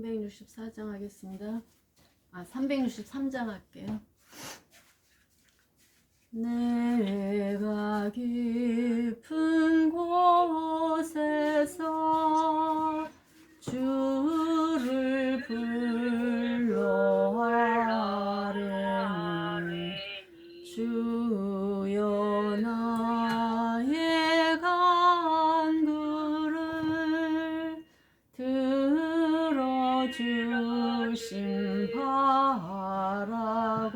364장 하겠습니다. 363장 할게요. 내가 깊은 곳에서 주를 불러 아뢰니 주여 나의 간구를 들어주심 바라고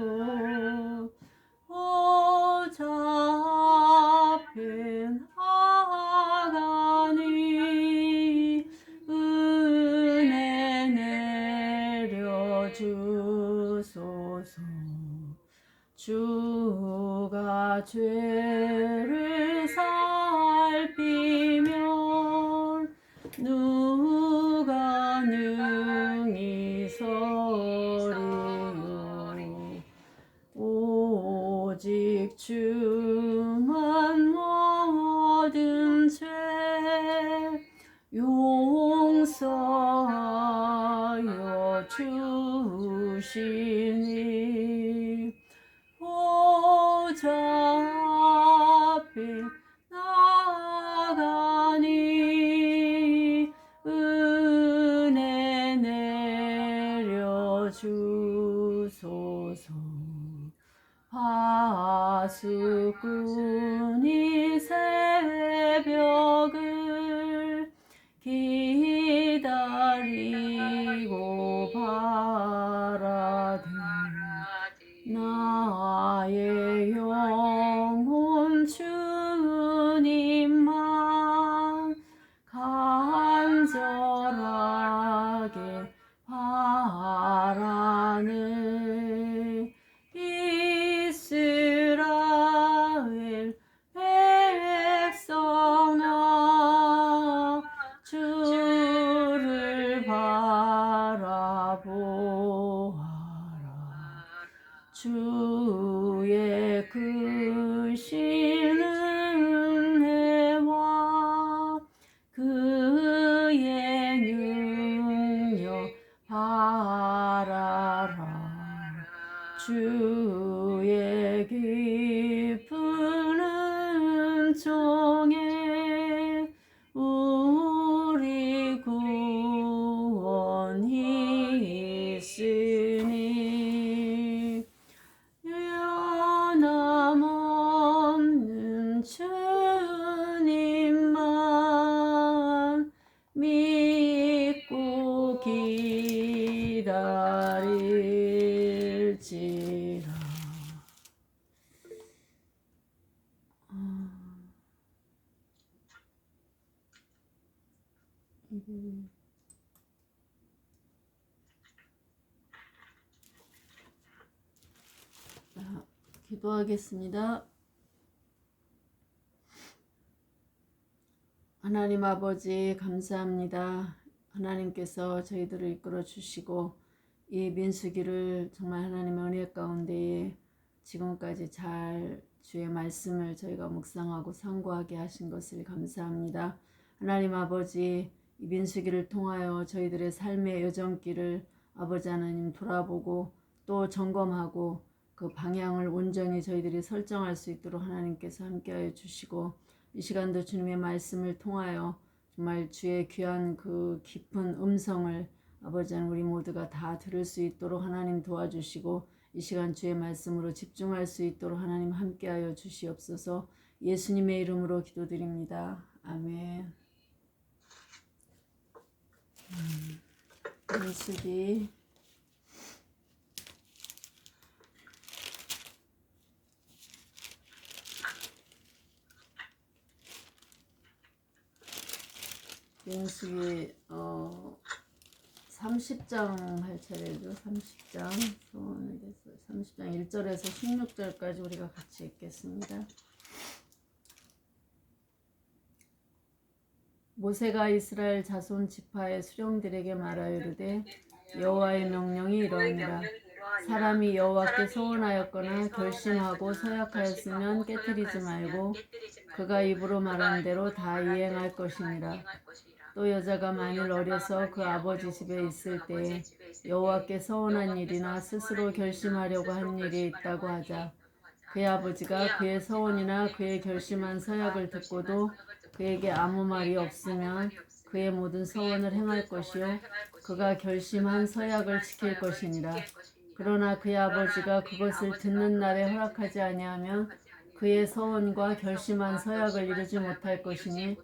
보좌 앞에 나가니 은혜 내려주소서. 주가 죄를 살피면 누가 능히 서리요. 오직 주만 모든 죄 용서하여 주시니 보좌 앞에 나가니 은혜 내려주소서. 파수꾼이 새벽을 기다리고 바라되 나의 영혼 주님만 간절하게 바라네. 이스라엘 백성아 주를 바라보아라. 주의 크신 은혜와 그의 능력 바라라. 주의 깊은 은총에 우리 구원이 있으니 변함없는 주님만 믿고 기다릴지라. 기도하겠습니다. 하나님 아버지 감사합니다. 하나님께서 저희들을 이끌어 주시고 이 민수기를 정말 하나님의 은혜 가운데에 지금까지 잘 주의 말씀을 저희가 묵상하고 상고하게 하신 것을 감사합니다. 하나님 아버지 이 민수기를 통하여 저희들의 삶의 여정길을 아버지 하나님 돌아보고 또 점검하고 그 방향을 온전히 저희들이 설정할 수 있도록 하나님께서 함께하여 주시고 이 시간도 주님의 말씀을 통하여 정말 주의 귀한 그 깊은 음성을 아버지 하나님 우리 모두가 다 들을 수 있도록 하나님 도와주시고 이 시간 주의 말씀으로 집중할 수 있도록 하나님 함께하여 주시옵소서. 예수님의 이름으로 기도드립니다. 아멘. 민수기 민수기 30장 할 차례죠. 30장 소원을 했어요. 30장 1절에서 16절까지 우리가 같이 읽겠습니다. 모세가 이스라엘 자손 지파의 수령들에게 말하여 이르되 여호와의 명령이 이러하니라. 사람이 여호와께 소원하였거나 결심하고 서약하였으면 깨뜨리지 말고 그가 입으로 말한 대로 다 이행할 것이니라. 또 여자가 만일 어려서 그 아버지 집에 있을 때 여호와께 서원한 일이나 스스로 결심하려고 한 일이 있다고 하자. 그의 아버지가 그의 서원이나 그의 결심한 서약을 듣고도 그에게 아무 말이 없으면 그의 모든 서원을 행할 것이요 그가 결심한 서약을 지킬 것이니라. 그러나 그의 아버지가 그것을 듣는 날에 허락하지 아니하면 그의 서원과 결심한 서약을 이루지 못할 것이니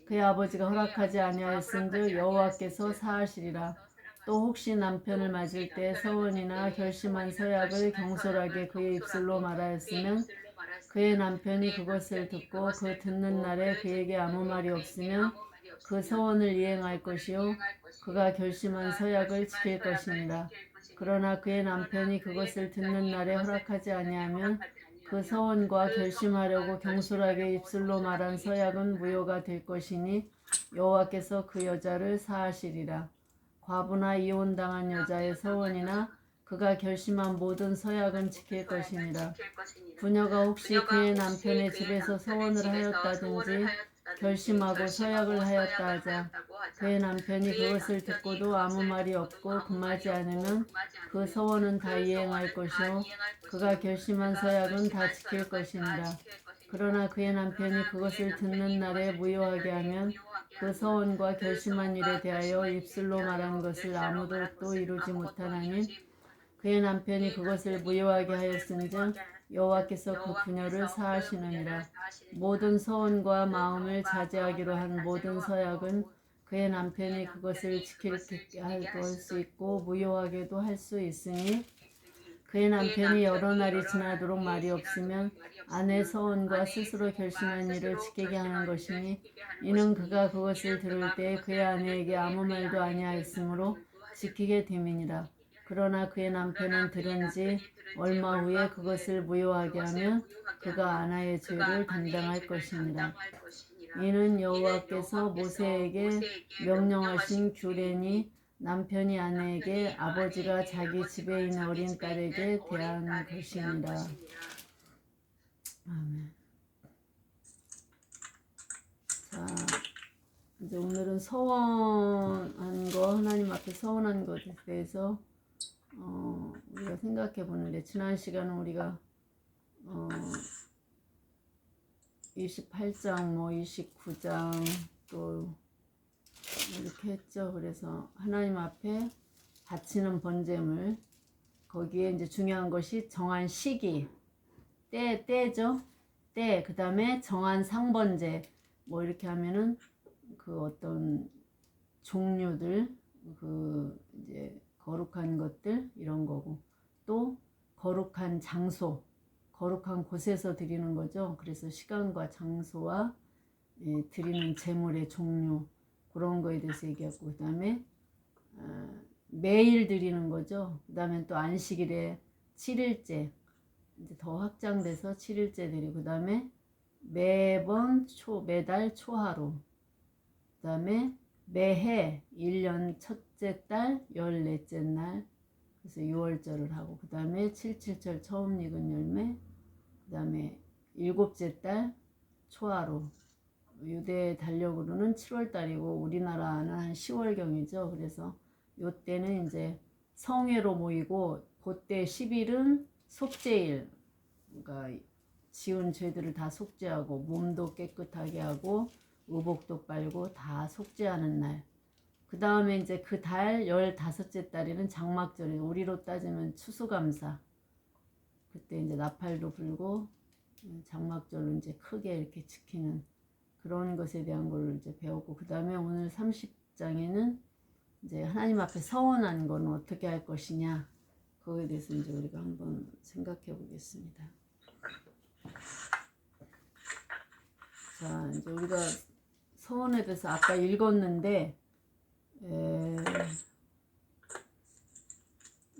그의 아버지가 허락하지 아니하였은즉 여호와께서 사하시리라. 또 혹시 남편을 맞을 때 서원이나 결심한 서약을 경솔하게 그의 입술로 말하였으면 그의 남편이 그것을 듣고 그 듣는 날에 그에게 아무 말이 없으면 그 서원을 이행할 것이요 그가 결심한 서약을 지킬 것이니라. 그러나 그의 남편이 그것을 듣는 날에 허락하지 아니하면 그 서원과 결심하려고 경솔하게 입술로 말한 서약은 무효가 될 것이니 여호와께서 그 여자를 사하시리라. 과부나 이혼당한 여자의 서원이나 그가 결심한 모든 서약은 지킬 것이니라. 부녀가 혹시 그의 남편의 집에서 서원을 하였다든지 결심하고 서약을 하였다 하자. 그의 남편이 그것을 듣고도 아무 말이 없고 금하지 않으면 그 서원은 다 이행할 것이요 그가 결심한 서약은 다 지킬 것이니라. 그러나 그의 남편이 그것을 듣는 날에 무효하게 하면 그 서원과 결심한 일에 대하여 입술로 말한 것을 아무도 또 이루지 못하나니 그의 남편이 그것을 무효하게 하였은즉 여호와께서 그 부녀를 사하시느니라. 모든 서원과 마음을 자제하기로 한 모든 서약은 그의 남편이 그것을 지키게 할 수 있고 무효하게도 할 수 있으니 그의 남편이 여러 날이 지나도록 말이 없으면 아내 서원과 스스로 결심한 일을 지키게 하는 것이니 이는 그가 그것을 들을 때 그의 아내에게 아무 말도 아니하였으므로 지키게 됨이니라. 그러나 그의 남편은 들은 지 얼마 후에 그것을 무효하게 하면 그가 아내의 죄를 담당할 것이니라. 이는 여호와께서 모세에게 명령하신 규례니 남편이 아내에게 아버지가 자기 집에 있는 어린 딸에게 대한 것이니라. 아멘. 자, 이제 오늘은 서원한 거, 하나님 앞에 서원한 것에 대해서 우리가 생각해 보는데, 지난 시간은 우리가 28장, 29장 또 이렇게 했죠. 그래서 하나님 앞에 바치는 번제물, 거기에 이제 중요한 것이 정한 시기, 때죠. 때, 그 다음에 정한 상번제, 뭐 이렇게 하면은 그 어떤 종류들, 그 이제 거룩한 것들 이런 거고, 또 거룩한 장소, 거룩한 곳에서 드리는 거죠. 그래서 시간과 장소와 드리는 제물의 종류, 그런 거에 대해서 얘기하고, 그 다음에 매일 드리는 거죠. 그 다음에 또 안식일에 7일째, 이제 더 확장돼서 7일째 드리고, 그 다음에 매달 초하루, 그 다음에 매해 1년 첫째 달 14째 날, 그래서 6월절을 하고, 그 다음에 7.7절 처음 익은 열매, 그 다음에 7째 달 초하루, 유대 달력으로는 7월달이고 우리나라는 한 10월경이죠. 그래서 요때는 이제 성회로 모이고, 그때 10일은 속죄일, 그러니까 지은 죄들을 다 속죄하고 몸도 깨끗하게 하고 의복도 빨고 다 속죄하는 날. 그 다음에 이제 그 달 15째 달에는 장막절이에요. 우리로 따지면 추수감사. 그때 이제 나팔도 불고 장막절로 이제 크게 이렇게 지키는 그런 것에 대한 걸 이제 배웠고, 그 다음에 오늘 30장에는 이제 하나님 앞에 서원한 거는 어떻게 할 것이냐, 그거에 대해서 이제 우리가 한번 생각해 보겠습니다. 자, 이제 우리가 서원에 대해서 아까 읽었는데,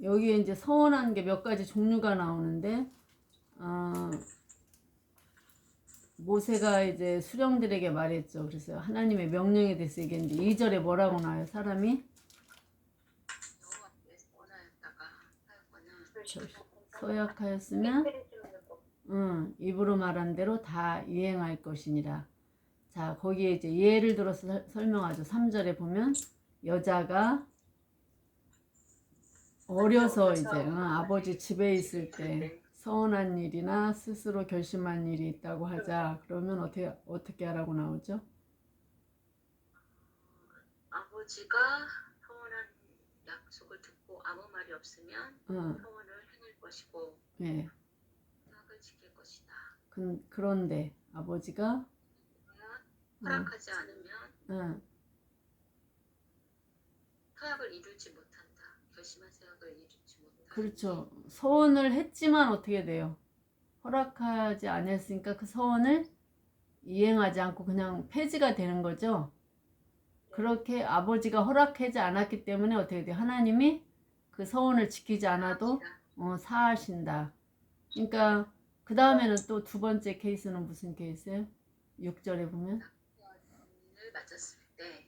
여기에 이제 서원한 게 몇 가지 종류가 나오는데, 모세가 이제 수령들에게 말했죠. 그래서 하나님의 명령에 대해서 얘기했는데 2절에 뭐라고 나와요? 사람이 서약하였으면 입으로 말한 대로 다 이행할 것이니라. 자, 거기에 이제 예를 들어서 설명하죠. 3절에 보면 여자가 어려서 이제 아버지 집에 있을 때 서운한 일이나 스스로 결심한 일이 있다고 하자. 그러면 어떻게 하라고 나오죠? 아버지가 서원한 약속을 듣고 아무 말이 없으면 서원을 행할 것이고 예. 약을 지킬 것이다. 그런데 아버지가 허락하지 않으면 서약을 이루지 못한다. 결심한 서약을 이루지 못한다. 그렇죠. 서원을 했지만 어떻게 돼요? 허락하지 않았으니까 그 서원을 이행하지 않고 그냥 폐지가 되는 거죠. 그렇게 아버지가 허락하지 않았기 때문에 어떻게 돼요? 하나님이 그 서원을 지키지 않아도 사하신다. 그러니까 그 다음에는 또 두 번째 케이스는 무슨 케이스예요? 6절에 보면 남편을 맞았을 때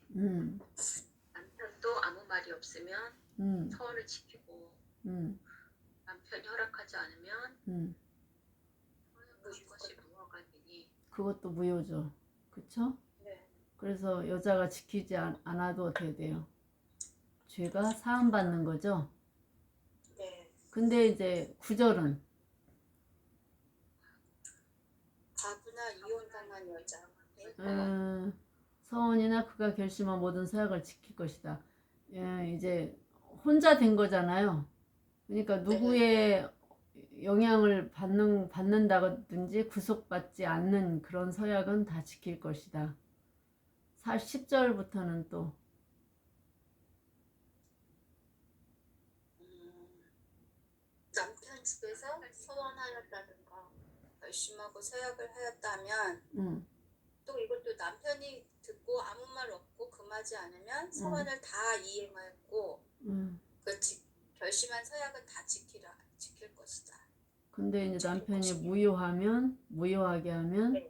남편도 아무 말이 없으면 서원을 지키고 남편이 허락하지 않으면 그것이 무효가 되니 그것도 무효죠. 그쵸? 네. 그래서 여자가 지키지 않아도 어떻게 돼요? 죄가 사함받는 거죠. 네. 근데 이제 9절은 가부나 이혼당한 여자 서원이나 그가 결심한 모든 서약을 지킬 것이다. 이제 혼자 된 거잖아요. 그러니까 누구의 영향을 받는다든지 구속받지 않는 그런 서약은 다 지킬 것이다. 10절부터는 또 남편 집에서 서원하였다든가 결심하고 서약을 하였다면 또 이것도 남편이 듣고 아무 말 없고 금하지 않으면 서원을 다 이행하였고 그 결심한 서약은 다 지킬 것이다. 근데 이제 남편이 무효하게 하면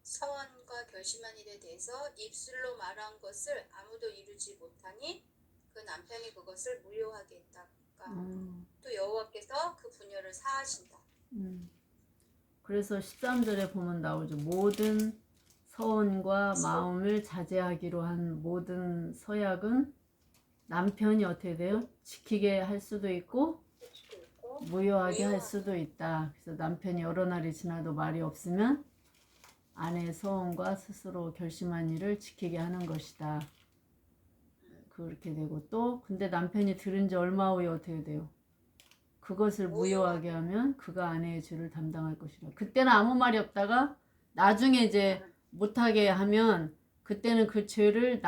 서원과 결심한 일에 대해서 입술로 말한 것을 아무도 이루지 못하니 그 남편이 그것을 무효하게 했다가 또 여호와께서 그 분녀를 사하신다. 그래서 13절에 보면 나오죠. 모든 서원과 마음을 자제하기로 한 모든 서약은 남편이 어떻게 돼요? 지키게 할 수도 있고 무효하게 할 수도 있다. 그래서 남편이 여러 날이 지나도 말이 없으면 아내의 서원과 스스로 결심한 일을 지키게 하는 것이다. 그렇게 되고 또 근데 남편이 들은 지 얼마 후에 어떻게 돼요? 그것을 무효하게 하면 그가 아내의 죄를 담당할 것이라. 그때는 아무 말이 없다가 나중에 이제 못하게 하면 그때는 그 죄를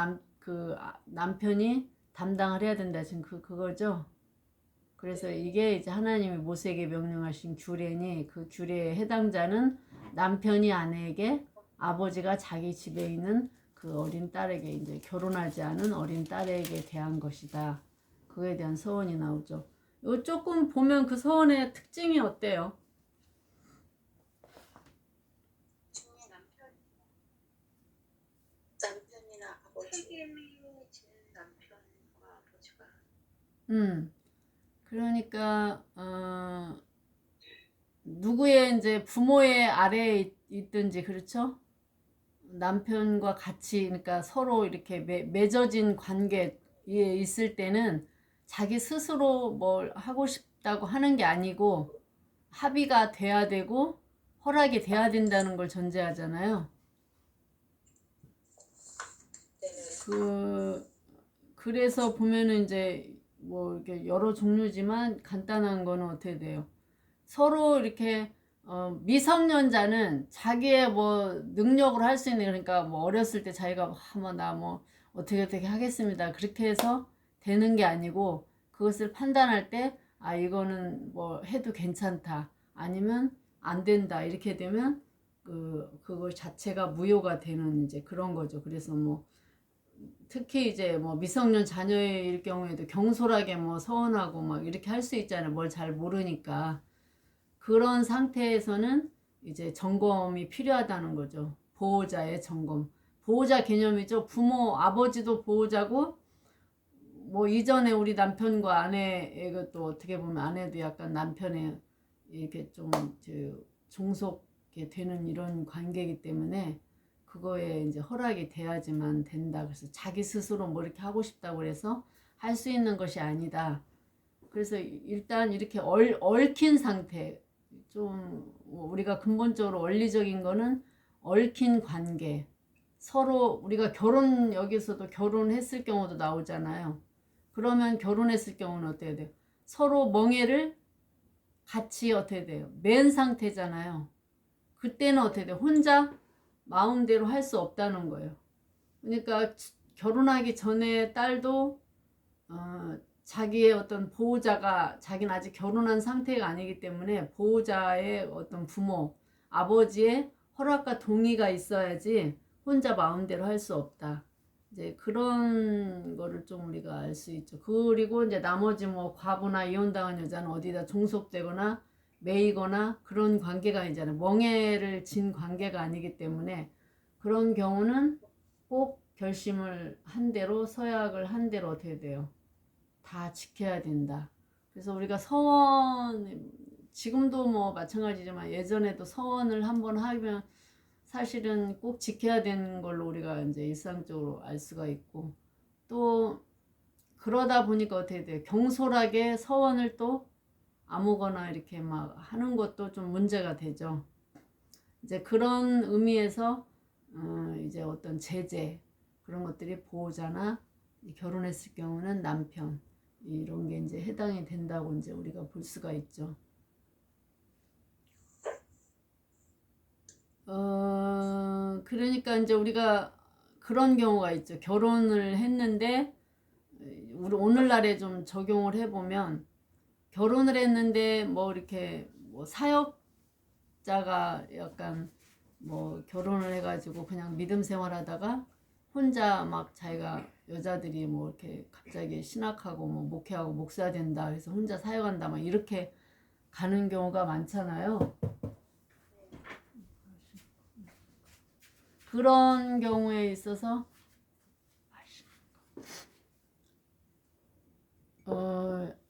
남편이 담당을 해야 된다. 지금 그거죠. 그래서 이게 이제 하나님이 모세에게 명령하신 규례니 그 규례에 해당자는 남편이 아내에게 아버지가 자기 집에 있는 그 어린 딸에게 이제 결혼하지 않은 어린 딸에게 대한 것이다. 그거에 대한 서원이 나오죠. 이거 조금 보면 그 서원의 특징이 어때요? 남편이나 아버지 책임이 지는 남편과 아버지가 그러니까 누구의 이제 부모의 아래에 있든지 그렇죠? 남편과 같이 그러니까 서로 이렇게 맺어진 관계에 있을 때는 자기 스스로 뭘 하고 싶다고 하는 게 아니고 합의가 돼야 되고 허락이 돼야 된다는 걸 전제하잖아요. 그래서 보면은 이제 뭐 이렇게 여러 종류지만 간단한 거는 어떻게 돼요? 서로 이렇게 미성년자는 자기의 뭐 능력으로 할 수 있는 그러니까 뭐 어렸을 때 자기가 나 뭐 어떻게 하겠습니다. 그렇게 해서 되는 게 아니고 그것을 판단할 때 이거는 뭐 해도 괜찮다. 아니면 안 된다. 이렇게 되면 그거 자체가 무효가 되는 이제 그런 거죠. 그래서 뭐 특히 이제 뭐 미성년 자녀일 경우에도 경솔하게 뭐 서운하고 막 이렇게 할 수 있잖아요. 뭘 잘 모르니까. 그런 상태에서는 이제 점검이 필요하다는 거죠. 보호자의 점검. 보호자 개념이죠. 부모, 아버지도 보호자고, 뭐 이전에 우리 남편과 아내의 것도 어떻게 보면 아내도 약간 남편에 이렇게 좀 종속이 되는 이런 관계이기 때문에 그거에 이제 허락이 돼야지만 된다. 그래서 자기 스스로 뭐 이렇게 하고 싶다고 그래서 할 수 있는 것이 아니다. 그래서 일단 이렇게 얽힌 상태, 좀 우리가 근본적으로 원리적인 거는 얽힌 관계, 서로 우리가 여기서도 결혼했을 경우도 나오잖아요. 그러면 결혼했을 경우는 어떻게 돼요? 서로 멍에를 같이 어떻게 돼요? 맨 상태잖아요. 그때는 어떻게 돼요? 혼자 마음대로 할 수 없다는 거예요. 그러니까 결혼하기 전에 딸도 자기의 어떤 보호자가, 자기는 아직 결혼한 상태가 아니기 때문에 보호자의 어떤 부모, 아버지의 허락과 동의가 있어야지 혼자 마음대로 할 수 없다. 이제 그런 거를 좀 우리가 알 수 있죠. 그리고 이제 나머지 뭐 과부나 이혼당한 여자는 어디다 종속되거나 매이거나 그런 관계가 아니잖아요. 멍해를 진 관계가 아니기 때문에 그런 경우는 꼭 결심을 한 대로, 서약을 한 대로 어떻게 돼요? 다 지켜야 된다. 그래서 우리가 서원, 지금도 뭐 마찬가지지만 예전에도 서원을 한번 하면 사실은 꼭 지켜야 되는 걸로 우리가 이제 일상적으로 알 수가 있고, 또 그러다 보니까 어떻게 돼요? 경솔하게 서원을 또 아무거나 이렇게 막 하는 것도 좀 문제가 되죠. 이제 그런 의미에서 이제 어떤 제재, 그런 것들이 보호자나 결혼했을 경우는 남편, 이런 게 이제 해당이 된다고 이제 우리가 볼 수가 있죠. 그러니까 이제 우리가 그런 경우가 있죠. 결혼을 했는데, 우리 오늘날에 좀 적용을 해보면, 결혼을 했는데 뭐 이렇게 뭐 사역자가 약간 뭐 결혼을 해가지고 그냥 믿음 생활하다가 혼자 막 자기가, 여자들이 뭐 이렇게 갑자기 신학하고 뭐 목회하고 목사 된다 해서 혼자 사역한다 막 이렇게 가는 경우가 많잖아요. 그런 경우에 있어서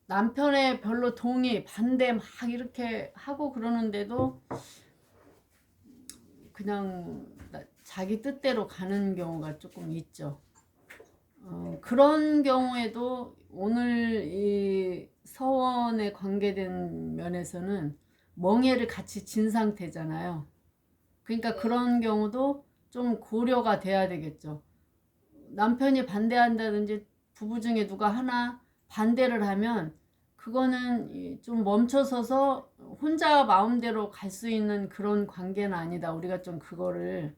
남편의 별로 동의, 반대 막 이렇게 하고 그러는데도 그냥 자기 뜻대로 가는 경우가 조금 있죠. 그런 경우에도 오늘 이 서원에 관계된 면에서는 멍해를 같이 진 상태잖아요. 그러니까 그런 경우도 좀 고려가 돼야 되겠죠. 남편이 반대한다든지 부부 중에 누가 하나 반대를 하면 그거는 좀 멈춰서서 혼자 마음대로 갈 수 있는 그런 관계는 아니다. 우리가 좀 그거를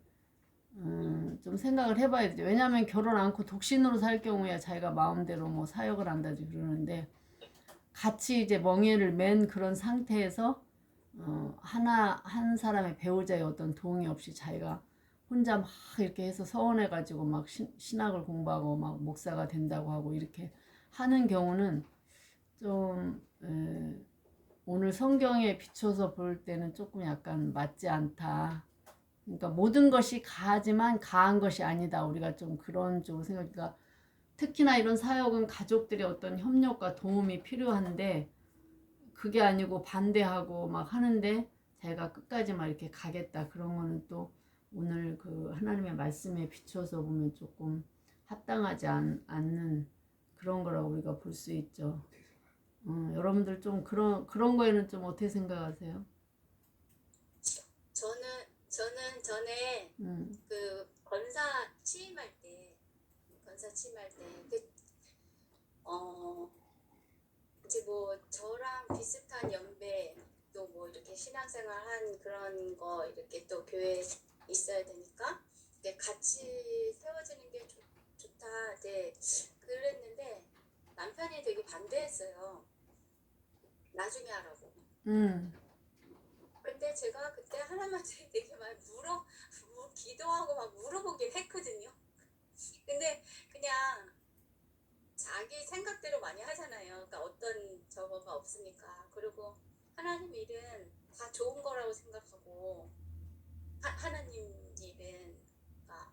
좀 생각을 해봐야 되죠. 왜냐하면 결혼 않고 독신으로 살 경우에 자기가 마음대로 뭐 사역을 한다지 그러는데, 같이 이제 멍에를 맨 그런 상태에서 한 사람의 배우자의 어떤 도움이 없이 자기가 혼자 막 이렇게 해서 서원해가지고 막 신학을 공부하고 막 목사가 된다고 하고 이렇게 하는 경우는 좀 오늘 성경에 비춰서 볼 때는 조금 약간 맞지 않다. 그러니까 모든 것이 가하지만 가한 것이 아니다. 우리가 좀 그런 쪽으로 생각하니까, 특히나 이런 사역은 가족들의 어떤 협력과 도움이 필요한데 그게 아니고 반대하고 막 하는데 자기가 끝까지 막 이렇게 가겠다, 그런 거는 또 오늘 그 하나님의 말씀에 비춰서 보면 조금 합당하지 않는 그런 거라고 우리가 볼 수 있죠. 여러분들 좀 그런 거에는 좀 어떻게 생각하세요? 저는 전에 그 권사 취임할 때 이제 뭐 저랑 비슷한 연배, 또 뭐 이렇게 신앙생활 한 그런 거 이렇게 또 교회에 있어야 되니까 이제 같이 세워지는 게 좋다. 네, 그랬는데 남편이 되게 반대했어요. 나중에 하라고. 근데 제가 그때 하나님한테 되게 막 기도하고 막 물어보긴 했거든요. 근데 그냥 자기 생각대로 많이 하잖아요. 그러니까 어떤 저거가 없으니까. 그리고 하나님 일은 다 좋은 거라고 생각하고, 하나님 일은 그러니까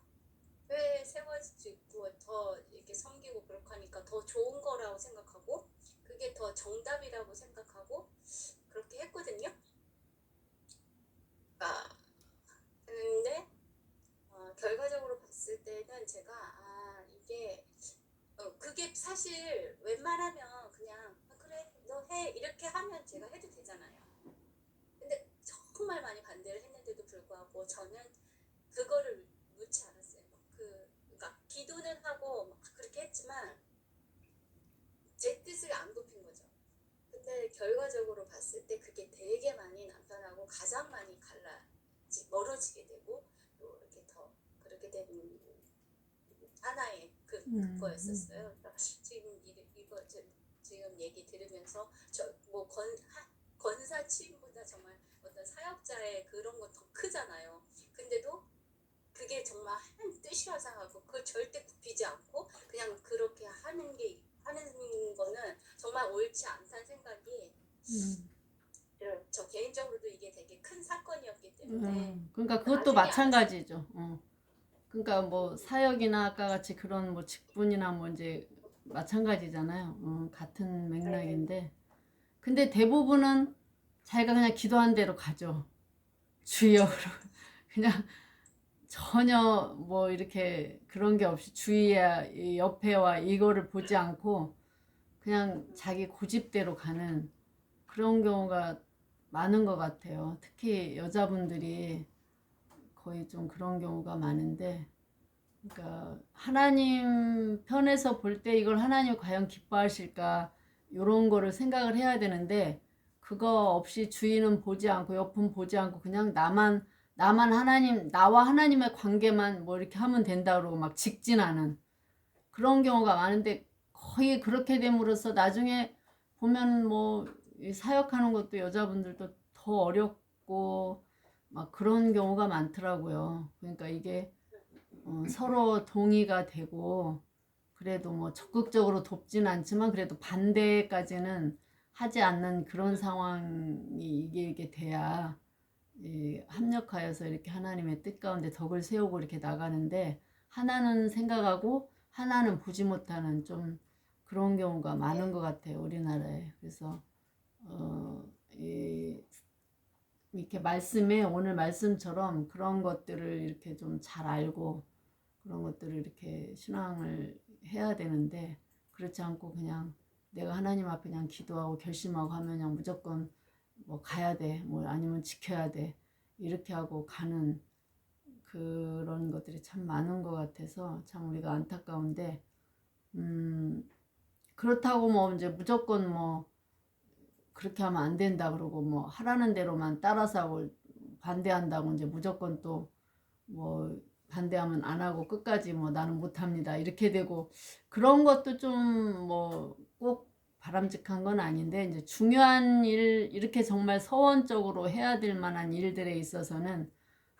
회 세워지고 더 이렇게 섬기고 그렇게 하니까 더 좋은 거라고 생각하고, 그게 더 정답이라고 생각하고 그렇게 했거든요. 그러니까 근데 그때는 제가 이게 그게 사실 웬만하면 그냥 그래 너 해 이렇게 하면 제가 해도 되잖아요. 근데 정말 많이 반대를 했는데도 불구하고 저는 그거를 놓지 않았어요. 그러니까 기도는 하고 막 그렇게 했지만 제 뜻을 안 굽힌 거죠. 근데 결과적으로 봤을 때 그게 되게 많이 남편하고 가장 많이 멀어지게 되고 또 이렇게 더 그렇게 되는 하나의 그거였었어요. 그러니까 지금 지금 얘기 들으면서 뭐 권사 취임보다 정말 어떤 사역자의 그런 건 더 크잖아요. 근데도 그게 정말 한 뜻이라 생각하고 그걸 절대 굽히지 않고 그냥 그렇게 하는 거는 정말 옳지 않다는 생각이 저 개인적으로도 이게 되게 큰 사건이었기 때문에 그러니까 그것도 마찬가지죠. 그러니까 뭐 사역이나 아까 같이 그런 뭐 직분이나 뭐 이제 마찬가지잖아요. 같은 맥락인데 근데 대부분은 자기가 그냥 기도한 대로 가죠. 주여 그냥 전혀 뭐 이렇게 그런 게 없이 주위에 옆에와 이거를 보지 않고 그냥 자기 고집대로 가는 그런 경우가 많은 것 같아요. 특히 여자분들이 거의 좀 그런 경우가 많은데, 그러니까 하나님 편에서 볼 때 이걸 하나님 과연 기뻐하실까 이런 거를 생각을 해야 되는데 그거 없이 주위는 보지 않고 옆은 보지 않고 그냥 나만 하나님 나와 하나님의 관계만 뭐 이렇게 하면 된다 그러고 막 직진하는 그런 경우가 많은데 거의 그렇게 됨으로써 나중에 보면 뭐 사역하는 것도 여자분들도 더 어렵고 막 그런 경우가 많더라고요. 그러니까 이게 서로 동의가 되고 그래도 뭐 적극적으로 돕지는 않지만 그래도 반대까지는 하지 않는 그런 상황이 이게 돼야 합력하여서 이렇게 하나님의 뜻 가운데 덕을 세우고 이렇게 나가는데 하나는 생각하고 하나는 보지 못하는 좀 그런 경우가 많은 것 같아요, 우리나라에. 그래서 이렇게 말씀에 오늘 말씀처럼 그런 것들을 이렇게 좀 잘 알고 그런 것들을 이렇게 신앙을 해야 되는데 그렇지 않고 그냥 내가 하나님 앞에 그냥 기도하고 결심하고 하면 그냥 무조건 뭐 가야 돼, 뭐 아니면 지켜야 돼 이렇게 하고 가는 그런 것들이 참 많은 것 같아서 참 우리가 안타까운데 그렇다고 뭐 이제 무조건 뭐 그렇게 하면 안 된다 그러고 뭐 하라는 대로만 따라서 하고 반대한다고 이제 무조건 또 뭐 반대하면 안 하고 끝까지 뭐 나는 못합니다 이렇게 되고 그런 것도 좀 뭐 꼭 바람직한 건 아닌데 이제 중요한 일 이렇게 정말 서원적으로 해야 될 만한 일들에 있어서는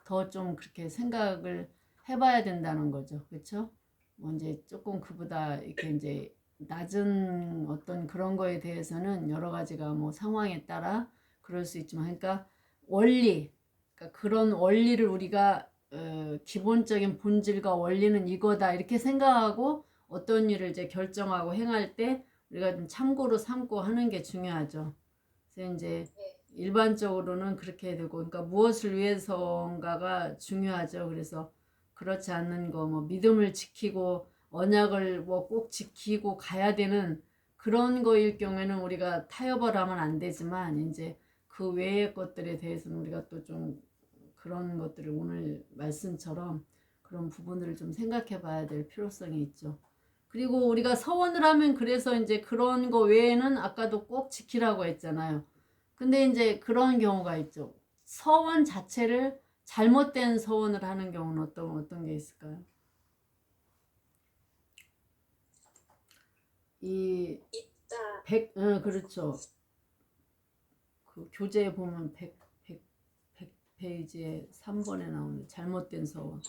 더 좀 그렇게 생각을 해봐야 된다는 거죠. 그렇죠? 뭐 이제 조금 그보다 이렇게 이제 낮은 어떤 그런 거에 대해서는 여러 가지가 뭐 상황에 따라 그럴 수 있지만 그러니까 원리 그러니까 그런 원리를 우리가 기본적인 본질과 원리는 이거다 이렇게 생각하고 어떤 일을 이제 결정하고 행할 때 우리가 좀 참고로 삼고 하는 게 중요하죠. 그래서 이제 일반적으로는 그렇게 되고 그러니까 무엇을 위해서인가가 중요하죠. 그래서 그렇지 않는 거 뭐 믿음을 지키고 언약을 뭐 꼭 지키고 가야 되는 그런 거일 경우에는 우리가 타협을 하면 안 되지만 이제 그 외의 것들에 대해서는 우리가 또 좀 그런 것들을 오늘 말씀처럼 그런 부분들을 좀 생각해 봐야 될 필요성이 있죠. 그리고 우리가 서원을 하면 그래서 이제 그런 거 외에는 아까도 꼭 지키라고 했잖아요. 근데 이제 그런 경우가 있죠. 서원 자체를 잘못된 서원을 하는 경우는 어떤 게 있을까요? 그렇죠. 그 교재에 보면 100페이지에 3번에 나오는 잘못된 서원.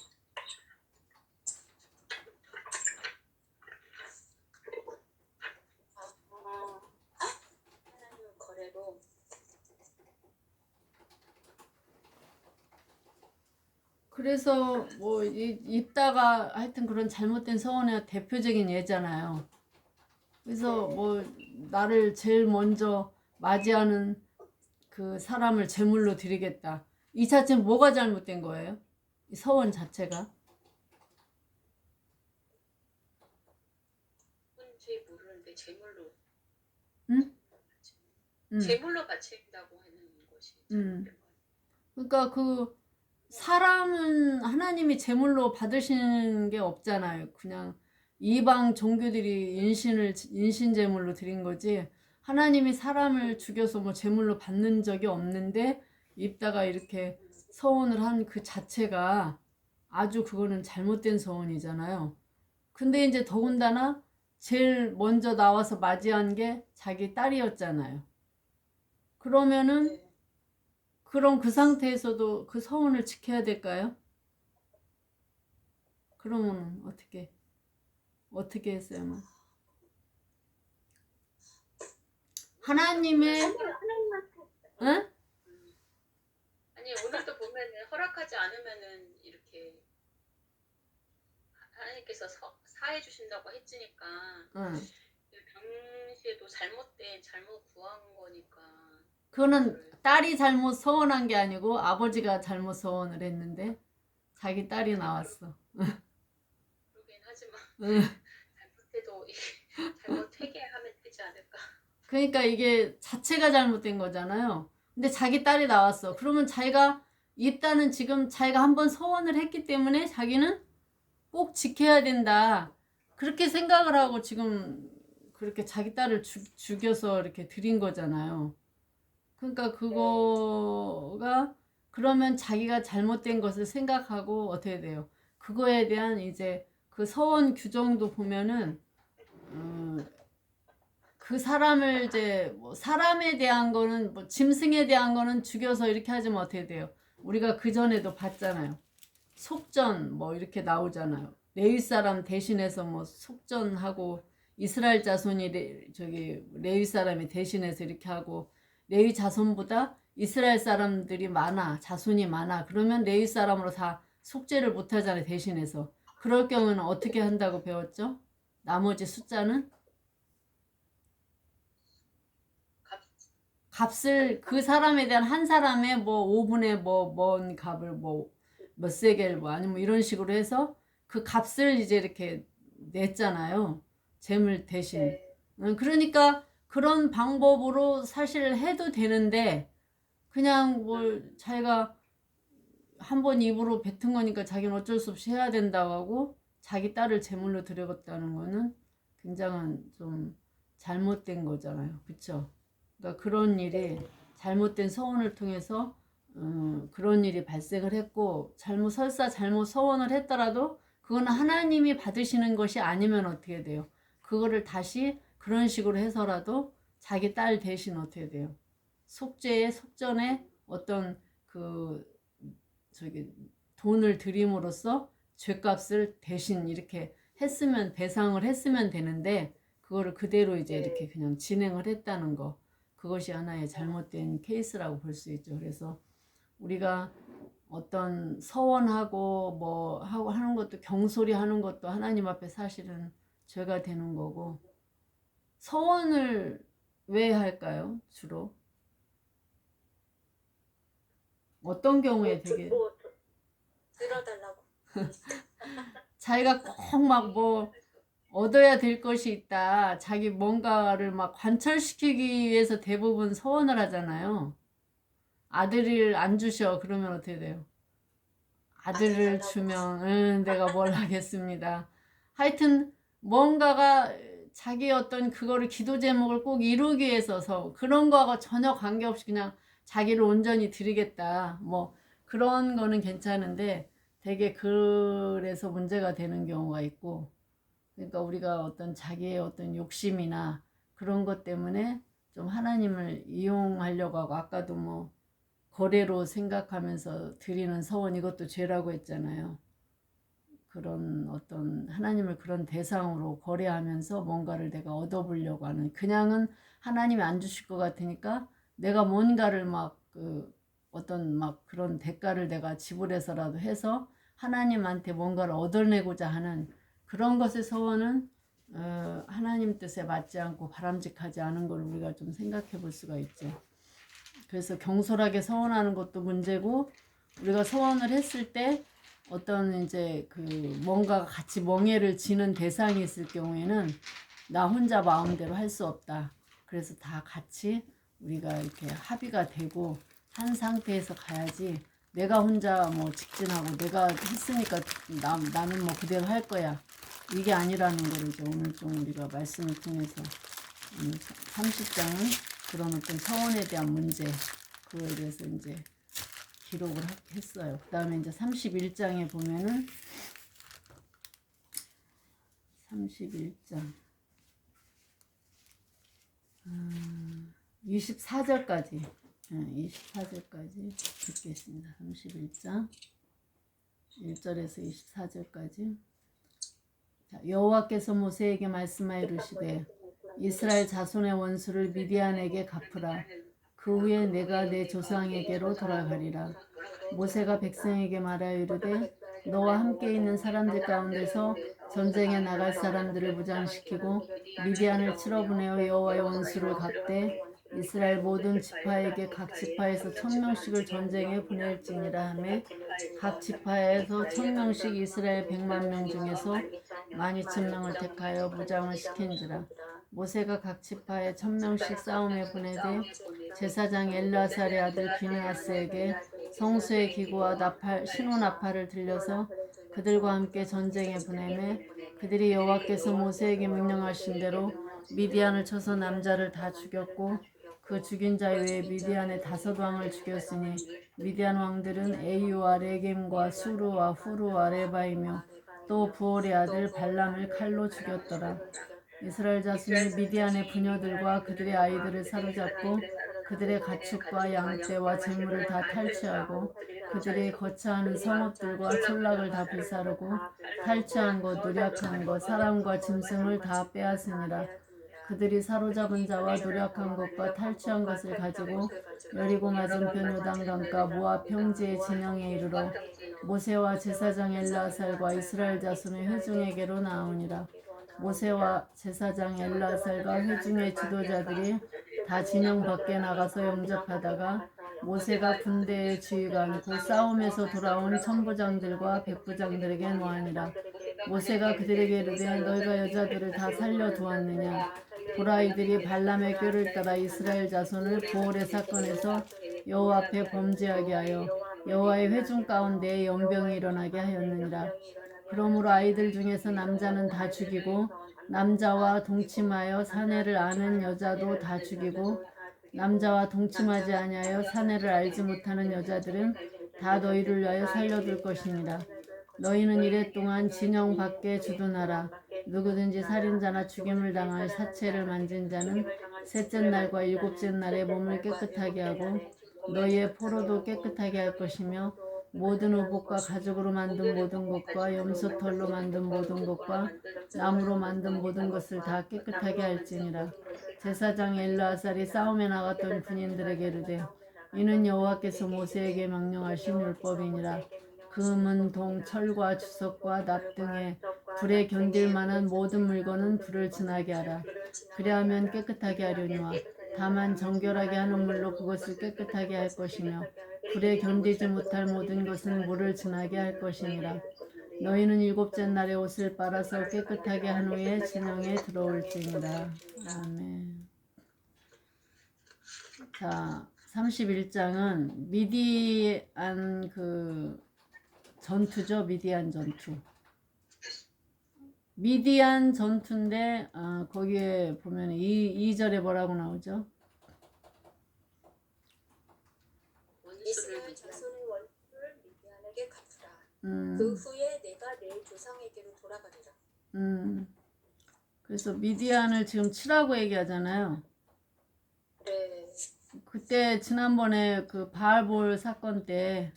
하나님 거래로 그래서 뭐 입다가 하여튼 그런 잘못된 서원의 대표적인 예잖아요. 그래서 뭐 나를 제일 먼저 맞이하는 그 사람을 제물로 드리겠다. 이 자체는 뭐가 잘못된 거예요? 이 서원 자체가? 제물로 바친다고 하는 것이 잘못된 거예요. 그러니까 그 사람은 하나님이 제물로 받으시는 게 없잖아요. 그냥 이방 종교들이 인신 제물로 드린 거지. 하나님이 사람을 죽여서 뭐 제물로 받는 적이 없는데 입다가 이렇게 서원을 한 그 자체가 아주 그거는 잘못된 서원이잖아요. 근데 이제 더군다나 제일 먼저 나와서 맞이한 게 자기 딸이었잖아요. 그러면은 그럼 그 상태에서도 그 서원을 지켜야 될까요? 그러면 어떻게 했어요? 하나님의 응? 아니 오늘도 보면은 허락하지 않으면은 이렇게 하나님께서 사해 주신다고 했으니까 당시에도 잘못 구한 거니까. 그거는 딸이 잘못 서원한 게 아니고 아버지가 잘못 서원을 했는데 자기 딸이 나왔어. 그러긴 하지만 잘못해도 잘못 회개하면 되지 않을까. 그러니까 이게 자체가 잘못된 거잖아요. 근데 자기 딸이 나왔어. 그러면 자기가 입다는 지금 자기가 한번 서원을 했기 때문에 자기는 꼭 지켜야 된다. 그렇게 생각을 하고 지금 그렇게 자기 딸을 죽여서 이렇게 드린 거잖아요. 그러니까 그거가 그러면 자기가 잘못된 것을 생각하고 어떻게 돼요? 그거에 대한 이제 그 서원 규정도 보면은 그 사람을 이제 뭐 사람에 대한 거는 뭐 짐승에 대한 거는 죽여서 이렇게 하지면 어떻게 돼요? 우리가 그 전에도 봤잖아요. 속전 뭐 이렇게 나오잖아요. 레위 사람 대신해서 뭐 속전하고 이스라엘 자손이 레위 사람이 대신해서 이렇게 하고 레위 자손보다 이스라엘 사람들이 많아 자손이 많아 그러면 레위 사람으로 다 속죄를 못 하잖아요. 대신해서 그럴 경우는 어떻게 한다고 배웠죠? 나머지 숫자는 값을 그 사람에 대한 한 사람의 뭐 5분의 뭔 값을 뭐 몇 세겔 뭐 아니면 이런 식으로 해서 그 값을 이제 이렇게 냈잖아요. 재물 대신. 그러니까 그런 방법으로 사실 해도 되는데 그냥 뭘 자기가 한번 입으로 뱉은 거니까 자기는 어쩔 수 없이 해야 된다고 하고 자기 딸을 제물로 드려갔다는 거는 굉장한 좀 잘못된 거잖아요. 그쵸? 그러니까 그런 일이 잘못된 서원을 통해서 그런 일이 발생을 했고 설사 잘못 서원을 했더라도 그거는 하나님이 받으시는 것이 아니면 어떻게 돼요? 그거를 다시 그런 식으로 해서라도 자기 딸 대신 어떻게 돼요? 속전에 어떤 돈을 드림으로써 죄값을 대신 이렇게 했으면 배상을 했으면 되는데 그거를 그대로 이제 이렇게 그냥 진행을 했다는 거. 그것이 하나의 잘못된 케이스라고 볼 수 있죠. 그래서 우리가 어떤 서원하고 뭐 하고 하는 것도 경솔히 하는 것도 하나님 앞에 사실은 죄가 되는 거고 서원을 왜 할까요? 주로 어떤 경우에 되게 들어달라고. 자기가 꼭 막 뭐 얻어야 될 것이 있다. 자기 뭔가를 막 관철시키기 위해서 대부분 서원을 하잖아요. 아들을 안 주셔. 그러면 어떻게 돼요? 아들을 주면 내가 뭘 하겠습니다. 하여튼 뭔가가 자기 어떤 그거를 기도 제목을 꼭 이루기 위해서 그런 거하고 전혀 관계없이 그냥 자기를 온전히 드리겠다. 뭐 그런 거는 괜찮은데 되게 그래서 문제가 되는 경우가 있고 그러니까 우리가 어떤 자기의 어떤 욕심이나 그런 것 때문에 좀 하나님을 이용하려고 하고 아까도 뭐 거래로 생각하면서 드리는 서원 이것도 죄라고 했잖아요. 그런 어떤 하나님을 그런 대상으로 거래하면서 뭔가를 내가 얻어보려고 하는 그냥은 하나님이 안 주실 것 같으니까 내가 뭔가를 어떤 그런 대가를 내가 지불해서라도 해서 하나님한테 뭔가를 얻어내고자 하는 그런 것의 서원은 하나님 뜻에 맞지 않고 바람직하지 않은 걸 우리가 좀 생각해 볼 수가 있죠. 그래서 경솔하게 서원하는 것도 문제고 우리가 서원을 했을 때 어떤 이제 뭔가가 같이 멍해를 지는 대상이 있을 경우에는 나 혼자 마음대로 할 수 없다. 그래서 다 같이 우리가 이렇게 합의가 되고 한 상태에서 가야지 내가 혼자 뭐 직진하고 내가 했으니까 나는 뭐 그대로 할 거야. 이게 아니라는 거를 이제 오늘 좀 우리가 말씀을 통해서 30장은 그런 어떤 서원에 대한 문제 그거에 대해서 이제 기록을 했어요. 그 다음에 이제 31장에 보면은 31장 24절까지 24절까지 듣겠습니다. 31장 1절에서 24절까지. 여호와께서 모세에게 말씀하여 이르시되 이스라엘 자손의 원수를 미디안에게 갚으라. 그 후에 내가 내 조상에게로 돌아가리라. 모세가 백성에게 말하여 이르되 너와 함께 있는 사람들 가운데서 전쟁에 나갈 사람들을 무장시키고 미디안을 치러 보내어 여호와의 원수를 갚되 이스라엘 모든 지파에게 각 지파에서 1000명씩을 전쟁에 보낼지니라 하매 각 지파에서 1000명씩 이스라엘 100만 중에서 12000명을 택하여 무장을 시킨지라. 모세가 각 지파에 1000명씩 싸움에 보내되 제사장 엘르아살의 아들 비느하스에게 성수의 기구와 신호 나팔을 들려서 그들과 함께 전쟁에 보내매 그들이 여호와께서 모세에게 명령하신 대로 미디안을 쳐서 남자를 다 죽였고 그 죽인 자 외에 미디안의 5왕을 죽였으니 미디안 왕들은 에이유와 레겜과 수르와 후르와 레바이며 또 부올의 아들 발람을 칼로 죽였더라. 이스라엘 자손이 미디안의 부녀들과 그들의 아이들을 사로잡고 그들의 가축과 양떼와 재물을 다 탈취하고 그들의 거처하는 성읍들과 촌락을 다 불사르고 탈취한 것, 노력한 것, 사람과 짐승을 다 빼앗으니라. 그들이 사로잡은 자와 노력한 것과 탈취한 것을 가지고 여리고 맞은편 요단강가 모압 평지의 진영에 이르러 모세와 제사장 엘르아살과 이스라엘 자손의 회중에게로 나오니라. 모세와 제사장 엘르아살과 회중의 지도자들이 다 진영 밖에 나가서 영접하다가 모세가 군대의 지휘관 곧 싸움에서 돌아온 천부장들과 백부장들에게 노하니라. 모세가 그들에게 이르되 너희가 여자들을 다 살려두었느냐. 보라 이들이 발람의 꾀를 따라 이스라엘 자손을 부올의 사건에서 여호와 앞에 범죄하게 하여 여호와의 회중 가운데에 연병이 일어나게 하였느니라. 그러므로 아이들 중에서 남자는 다 죽이고 남자와 동침하여 사내를 아는 여자도 다 죽이고 남자와 동침하지 아니하여 사내를 알지 못하는 여자들은 다 너희를 위하여 살려둘 것이니라. 너희는 이래 동안 진영 밖에 주둔하라. 누구든지 살인자나 죽임을 당할 사체를 만진 자는 셋째 날과 일곱째 날에 몸을 깨끗하게 하고 너희의 포로도 깨끗하게 할 것이며 모든 의복과 가죽으로 만든 모든 것과 염소털로 만든 모든 것과 나무로 만든 모든 것을 다 깨끗하게 할지니라. 제사장 엘르아살이 싸움에 나갔던 군인들에게 이르되 이는 여호와께서 모세에게 명령하신 율법이니라. 금, 동, 철과 주석과 납 등의 불에 견딜 만한 모든 물건은 불을 지나게 하라. 그리하면 깨끗하게 하려니와 다만 정결하게 하는 물로 그것을 깨끗하게 할 것이며 불에 견디지 못할 모든 것은 물을 지나게 할 것이니라. 너희는 일곱째 날에 옷을 빨아서 깨끗하게 한 후에 진영에 들어올지니라. 아멘. 자, 31장은 미디안 전투죠. 미디안 전투. 미디안 전투인데 거기에 보면 2절에 뭐라고 나오죠? 이스라엘 자손의 원수를 미디안에게 갚으라. 그 후에 내가 내 조상에게로 돌아가리라. 그래서 미디안을 지금 치라고 얘기하잖아요. 네. 그때 지난번에 그 바알볼 사건 때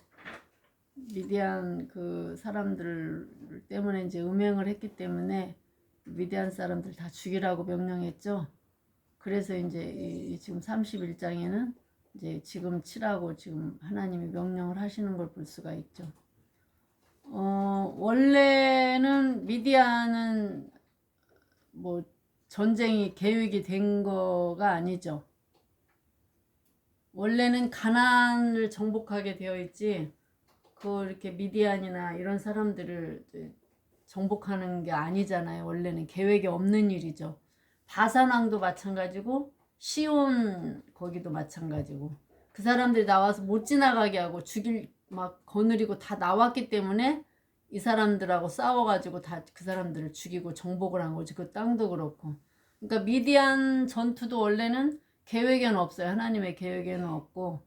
미디안 그 사람들 때문에 이제 음행을 했기 때문에 미디안 사람들 다 죽이라고 명령했죠. 그래서 이제 지금 31장에는 이제 지금 치라고 지금 하나님이 명령을 하시는 걸 볼 수가 있죠. 원래는 미디안은 뭐 전쟁이 계획이 된 거가 아니죠. 원래는 가나안을 정복하게 되어 있지 이렇게 미디안이나 이런 사람들을 정복하는 게 아니잖아요. 원래는 계획이 없는 일이죠. 바산 왕도 마찬가지고 시온 거기도 마찬가지고 그 사람들이 나와서 못 지나가게 하고 죽일 막 거느리고 다 나왔기 때문에 이 사람들하고 싸워가지고 다 그 사람들을 죽이고 정복을 한 거지. 그 땅도 그렇고. 그러니까 미디안 전투도 원래는 계획에는 없어요. 하나님의 계획에는 없고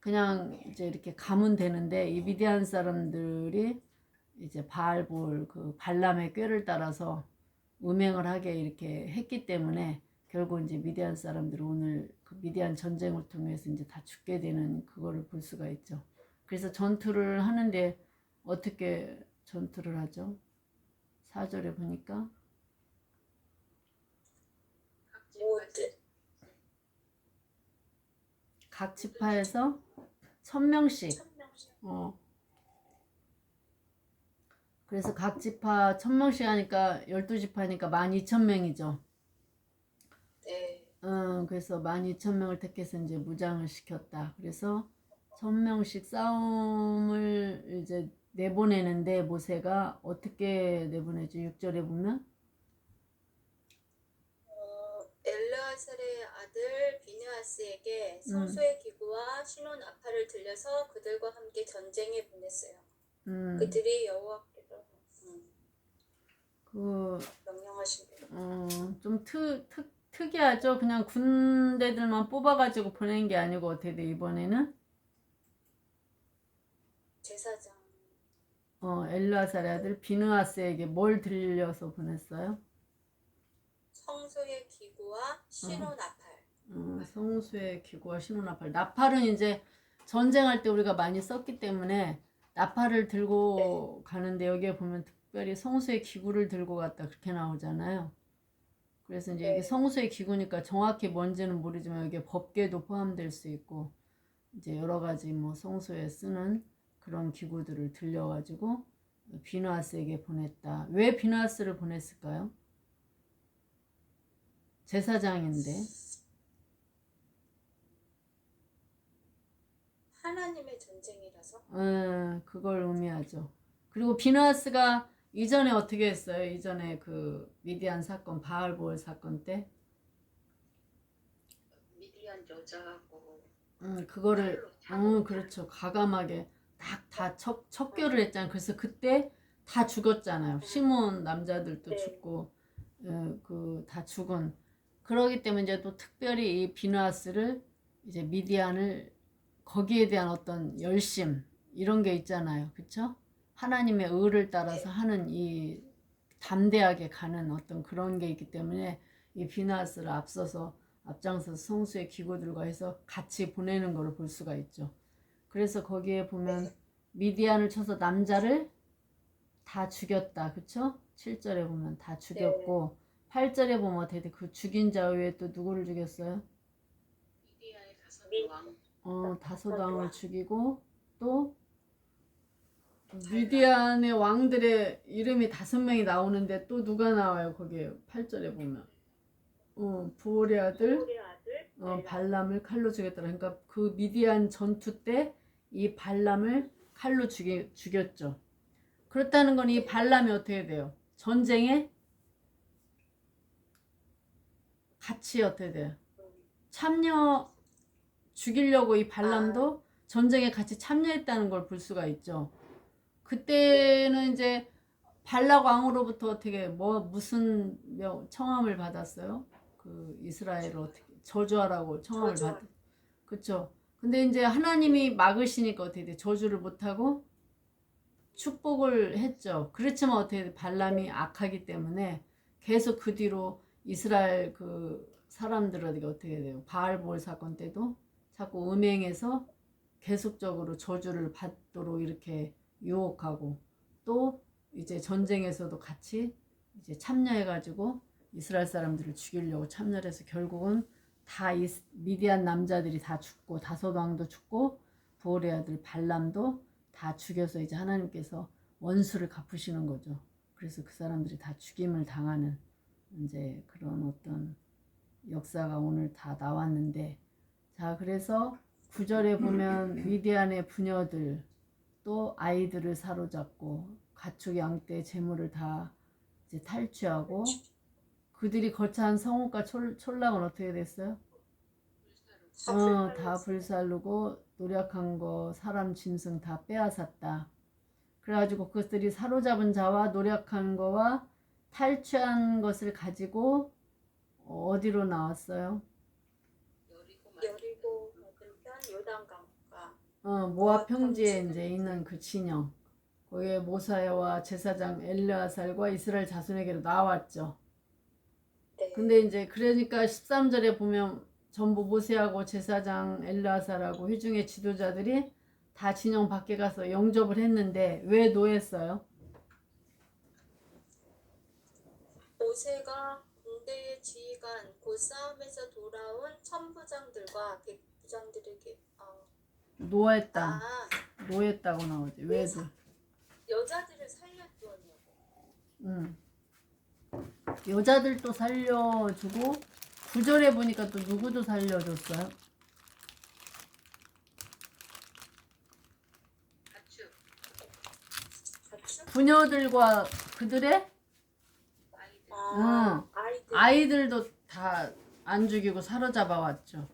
그냥 이제 이렇게 가면 되는데 이 미디안 사람들이 이제 바알볼 그 발람의 꾀를 따라서 음행을 하게 이렇게 했기 때문에 결국 이제 미디안 사람들이 오늘 그 미디안 전쟁을 통해서 이제 다 죽게 되는 그거를 볼 수가 있죠. 그래서 전투를 하는데 어떻게 전투를 하죠? 4절에 보니까 각 지파에서 1000명씩 그래서 각 지파 1000명씩 하니까 12지파니까 12,000명이죠. 네. 그래서 12,000명을 택해서 이제 무장을 시켰다. 그래서 1000명씩 싸움을 이제 내보내는데 모세가 어떻게 내보내죠? 6절에 보면 엘르아살의 아들 비느하스에게 성소의 기구와 신혼 아파를 들려서 그들과 함께 전쟁에 보냈어요. 그들이 여호와께서 그 명령하신 대로 좀 특이하죠. 그냥 군대들만 뽑아가지고 보낸 게 아니고 어떻게 돼 이번에는 제사장 엘르아살의 아들 비느하스에게 뭘 들려서 보냈어요? 성소의 기구와 신혼 아팔. 성수의 기구와 신혼 나팔. 나팔은 이제 전쟁할 때 우리가 많이 썼기 때문에 나팔을 들고 가는데 여기에 보면 특별히 성수의 기구를 들고 갔다 그렇게 나오잖아요. 그래서 이제 이게 성수의 기구니까 정확히 뭔지는 모르지만 여기에 법궤도 포함될 수 있고 이제 여러 가지 뭐 성소에 쓰는 그런 기구들을 들려가지고 비느하스에게 보냈다. 왜 비느하스를 보냈을까요? 제사장인데. 하나님의 전쟁이라서. 그걸 의미하죠. 그리고 비느하스가 이전에 어떻게 했어요? 이전에 그 미디안 사건, 바알볼 사건 때. 미디안 여자하고. 그거를 그렇죠. 과감하게 딱 다 척결을 했잖아요. 그래서 그때 다 죽었잖아요. 시몬 남자들도 죽고 그 다 죽은. 그러기 때문에 이제 또 특별히 이 비느하스를 이제 미디안을 거기에 대한 어떤 열심 이런 게 있잖아요. 그렇죠? 하나님의 의를 따라서 하는 이 담대하게 가는 어떤 그런 게 있기 때문에 이 비느하스를 앞장서서 성수의 기구들과 해서 같이 보내는 것을 볼 수가 있죠. 그래서 거기에 보면 미디안을 쳐서 남자를 다 죽였다. 그쵸? 7절에 보면 다 죽였고 8절에 보면 어떻게 그 죽인 자 외에 또 누구를 죽였어요? 미디안의 5왕. 5왕을 죽이고 또 미디안의 왕들의 이름이 5명이 나오는데 또 누가 나와요? 거기에 8절에 보면 부올의 아들 발람을 칼로 죽였더라. 그러니까 그 미디안 전투 때 이 발람을 칼로 죽였죠. 그렇다는 건 이 발람이 어떻게 돼요? 전쟁에 같이 어떻게 돼요? 죽이려고 이 발람도 전쟁에 같이 참여했다는 걸 볼 수가 있죠. 그때는 이제 발락 왕으로부터 어떻게 무슨 청함을 받았어요? 그 이스라엘을 어떻게 저주하라고 청함을 그쵸? 근데 이제 하나님이 막으시니까 어떻게 돼? 저주를 못하고 축복을 했죠. 그렇지만 어떻게 돼? 발람이 악하기 때문에 계속 그 뒤로 이스라엘 그 사람들에게 어떻게 돼요? 바알볼 사건 때도 자꾸 음행해서 계속적으로 저주를 받도록 이렇게 유혹하고 또 이제 전쟁에서도 같이 이제 참여해가지고 이스라엘 사람들을 죽이려고 참여를 해서 결국은 다 미디안 남자들이 다 죽고 5왕도 죽고 부올의 아들 발람도 다 죽여서 이제 하나님께서 원수를 갚으시는 거죠. 그래서 그 사람들이 다 죽임을 당하는 이제 그런 어떤 역사가 오늘 다 나왔는데 자 그래서 9절에 보면 미디안의 부녀들 또 아이들을 사로잡고 가축 양떼 재물을 다 이제 탈취하고 그들이 거처한 성읍과 촌락은 어떻게 됐어요? 다 다 불살랐어. 불살르고 노력한 거 사람 짐승 다 빼앗았다. 그래가지고 그것들이 사로잡은 자와 노력한 거와 탈취한 것을 가지고 어디로 나왔어요? 여리고 맞은편 요단강가 모압 모압 평지에 평지에 이제 있는 그 진영. 거기에 모사야와 제사장 엘르아살과 이스라엘 자손에게로 나왔죠. 네. 근데 이제 그러니까 13절에 보면 전부 모세하고 제사장 엘르아살하고 회중의 지도자들이 다 진영 밖에 가서 영접을 했는데 왜 노했어요? 모세가 군대의 지휘관 곧 싸움에서 돌아온 천부장들과 백부장들에게 노했다. 노했다고 나오지. 왜 노? 여자들을 살려주었냐고. 여자들도 살려주고 9절에 보니까 또 누구도 살려줬어요? 가축? 부녀들과 그들의 아이들. 아이들도 다 안 죽이고 사로잡아 왔죠.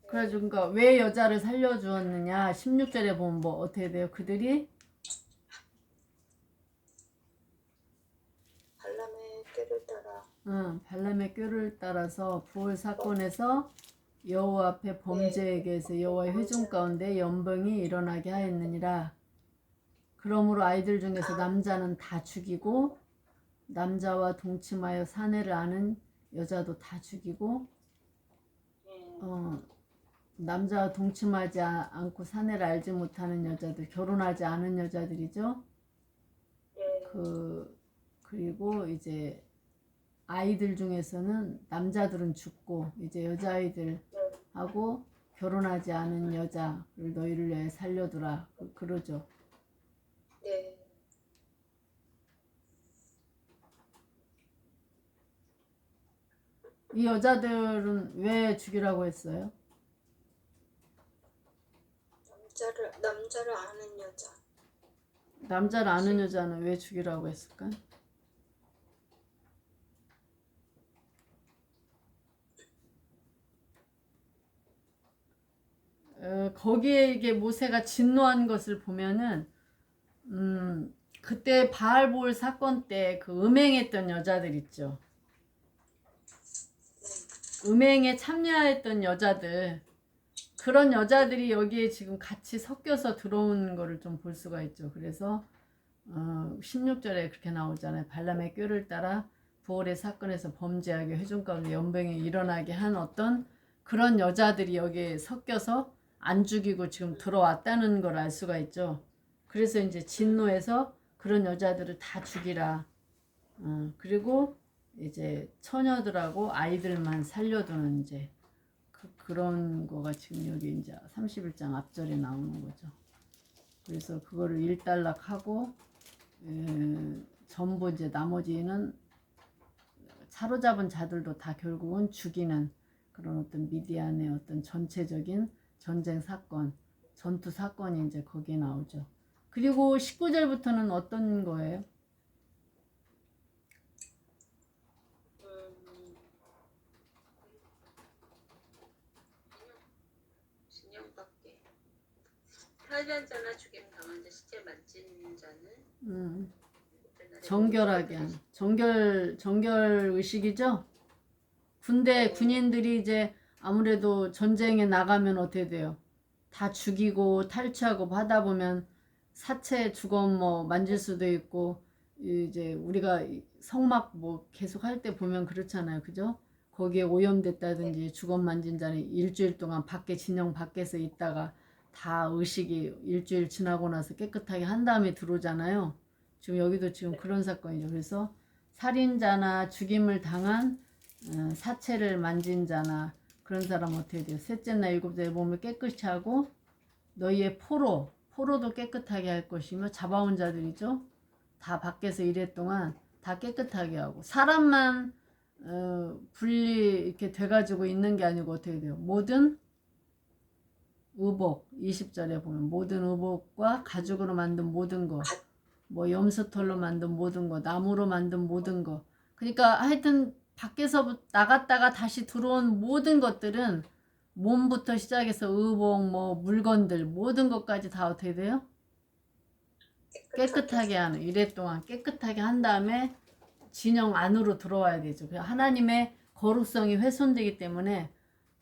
그래가지고 그러니까 왜 여자를 살려주었느냐 16절에 보면 뭐 어떻게 돼요? 그들이 발람의 꾀를 따라. 발람의 꾀를 따라서 부월 사건에서 여호와 앞에 범죄에게 해서 여호와의 회중 가운데 연병이 일어나게 하였느니라. 그러므로 아이들 중에서 남자는 다 죽이고 남자와 동침하여 사내를 아는 여자도 다 죽이고 남자와 동침하지 않고 사내를 알지 못하는 여자들, 결혼하지 않은 여자들이죠. 그리고 이제 아이들 중에서는 남자들은 죽고 이제 여자아이들하고 결혼하지 않은 여자를 너희를 위해 살려두라 그러죠. 네. 이 여자들은 왜 죽이라고 했어요? 남자를 아는 여자. 남자를 아는 여자는 왜 죽이라고 했을까? 거기에 이게 모세가 진노한 것을 보면은 그때 바알볼 사건 때 그 음행했던 여자들 있죠. 음행에 참여했던 여자들, 그런 여자들이 여기에 지금 같이 섞여서 들어온 거를 좀 볼 수가 있죠. 그래서 16절에 그렇게 나오잖아요. 발람의 꾀를 따라 부올의 사건에서 범죄하게 회중 가운데 연병이 일어나게 한 어떤 그런 여자들이 여기에 섞여서 안 죽이고 지금 들어왔다는 걸 알 수가 있죠. 그래서 이제 진노해서 그런 여자들을 다 죽이라. 그리고 이제 처녀들하고 아이들만 살려두는 이제 그런 거가 지금 여기 이제 31장 앞절에 나오는 거죠. 그래서 그거를 일단락하고 전부 이제 나머지는 사로잡은 자들도 다 결국은 죽이는 그런 어떤 미디안의 어떤 전체적인 전쟁 사건, 전투 사건이 이제 거기에 나오죠. 그리고 19절부터는 어떤 거예요? 진영밖에. 살해한 자나 죽임 당한 자 시체 만진 자는 정결하게 한 정결 의식이죠. 군인들이 이제 아무래도 전쟁에 나가면 어떻게 돼요? 다 죽이고 탈취하고 하다 보면 사체 주검 뭐 만질 수도 있고 이제 우리가 성막 뭐 계속 할 때 보면 그렇잖아요. 그죠? 거기에 오염됐다든지 주검 만진 자는 일주일 동안 진영 밖에서 있다가 다 의식이 일주일 지나고 나서 깨끗하게 한 다음에 들어오잖아요. 지금 여기도 지금 그런 사건이죠. 그래서 살인자나 죽임을 당한 사체를 만진 자나 그런 사람 어떻게 돼요? 셋째나 일곱째의 몸을 깨끗이 하고 너희의 포로도 깨끗하게 할 것이며 잡아온 자들이죠. 다 밖에서 일해 동안 다 깨끗하게 하고 사람만 분리 이렇게 돼가지고 있는 게 아니고 어떻게 돼요? 모든 의복 20절에 보면 모든 의복과 가죽으로 만든 모든 거, 뭐 염소털로 만든 모든 거, 나무로 만든 모든 거. 그러니까 하여튼 밖에서 나갔다가 다시 들어온 모든 것들은 몸부터 시작해서 의복, 뭐 물건들 모든 것까지 다 어떻게 돼요? 깨끗하게 하는, 이래 동안 깨끗하게 한 다음에 진영 안으로 들어와야 되죠. 하나님의 거룩성이 훼손되기 때문에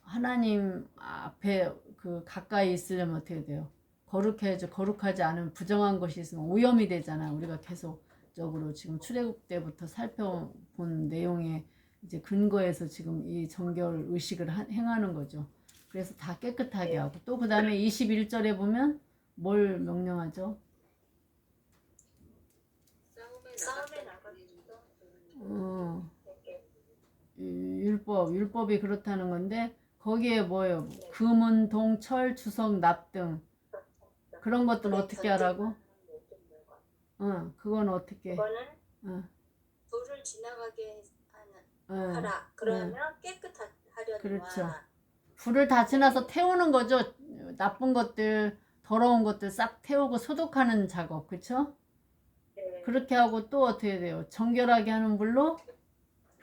하나님 앞에 그 가까이 있으려면 어떻게 돼요? 거룩해야죠. 거룩하지 않으면 부정한 것이 있으면 오염이 되잖아. 우리가 계속적으로 지금 출애굽 때부터 살펴본 내용의 이제 근거에서 지금 이 정결 의식을 행하는 거죠. 그래서 다 깨끗하게 하고 또 그 다음에 21절에 보면 뭘 명령하죠? 싸움에 나가서 율법이 그렇다는 건데 거기에 뭐예요? 금은, 동, 철, 주석, 납 등 그런 것들은 어떻게 하라고? 그건 어떻게? 그거는 불을 지나가게 하라. 그러면 깨끗하려니와. 그렇죠. 불을 다 지나서 태우는 거죠. 나쁜 것들, 더러운 것들 싹 태우고 소독하는 작업, 그렇죠? 네. 그렇게 하고 또 어떻게 돼요? 정결하게 하는 불로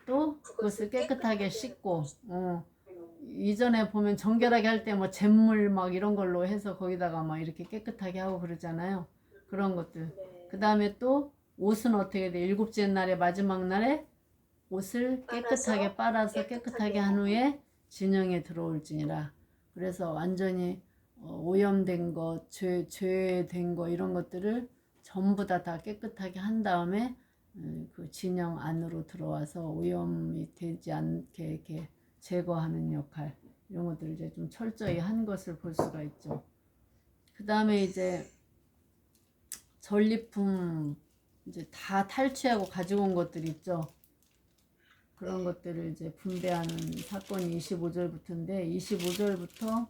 또 그것을 깨끗하게 씻고, 이전에 보면 정결하게 할 때 뭐 잿물 막 이런 걸로 해서 거기다가 막 이렇게 깨끗하게 하고 그러잖아요. 그런 것들. 그 다음에 또 옷은 어떻게 돼? 일곱째 날에 마지막 날에 옷을 깨끗하게 빨아서 깨끗하게 한 후에 진영에 들어올지니라. 그래서 완전히 오염된 것, 죄된 것 이런 것들을 전부 다 깨끗하게 한 다음에 그 진영 안으로 들어와서 오염이 되지 않게 이렇게 제거하는 역할 이런 것들을 이제 좀 철저히 한 것을 볼 수가 있죠. 그 다음에 이제 전리품 이제 다 탈취하고 가지고 온 것들 있죠. 그런 것들을 이제 분배하는 사건이 25절부터인데 25절부터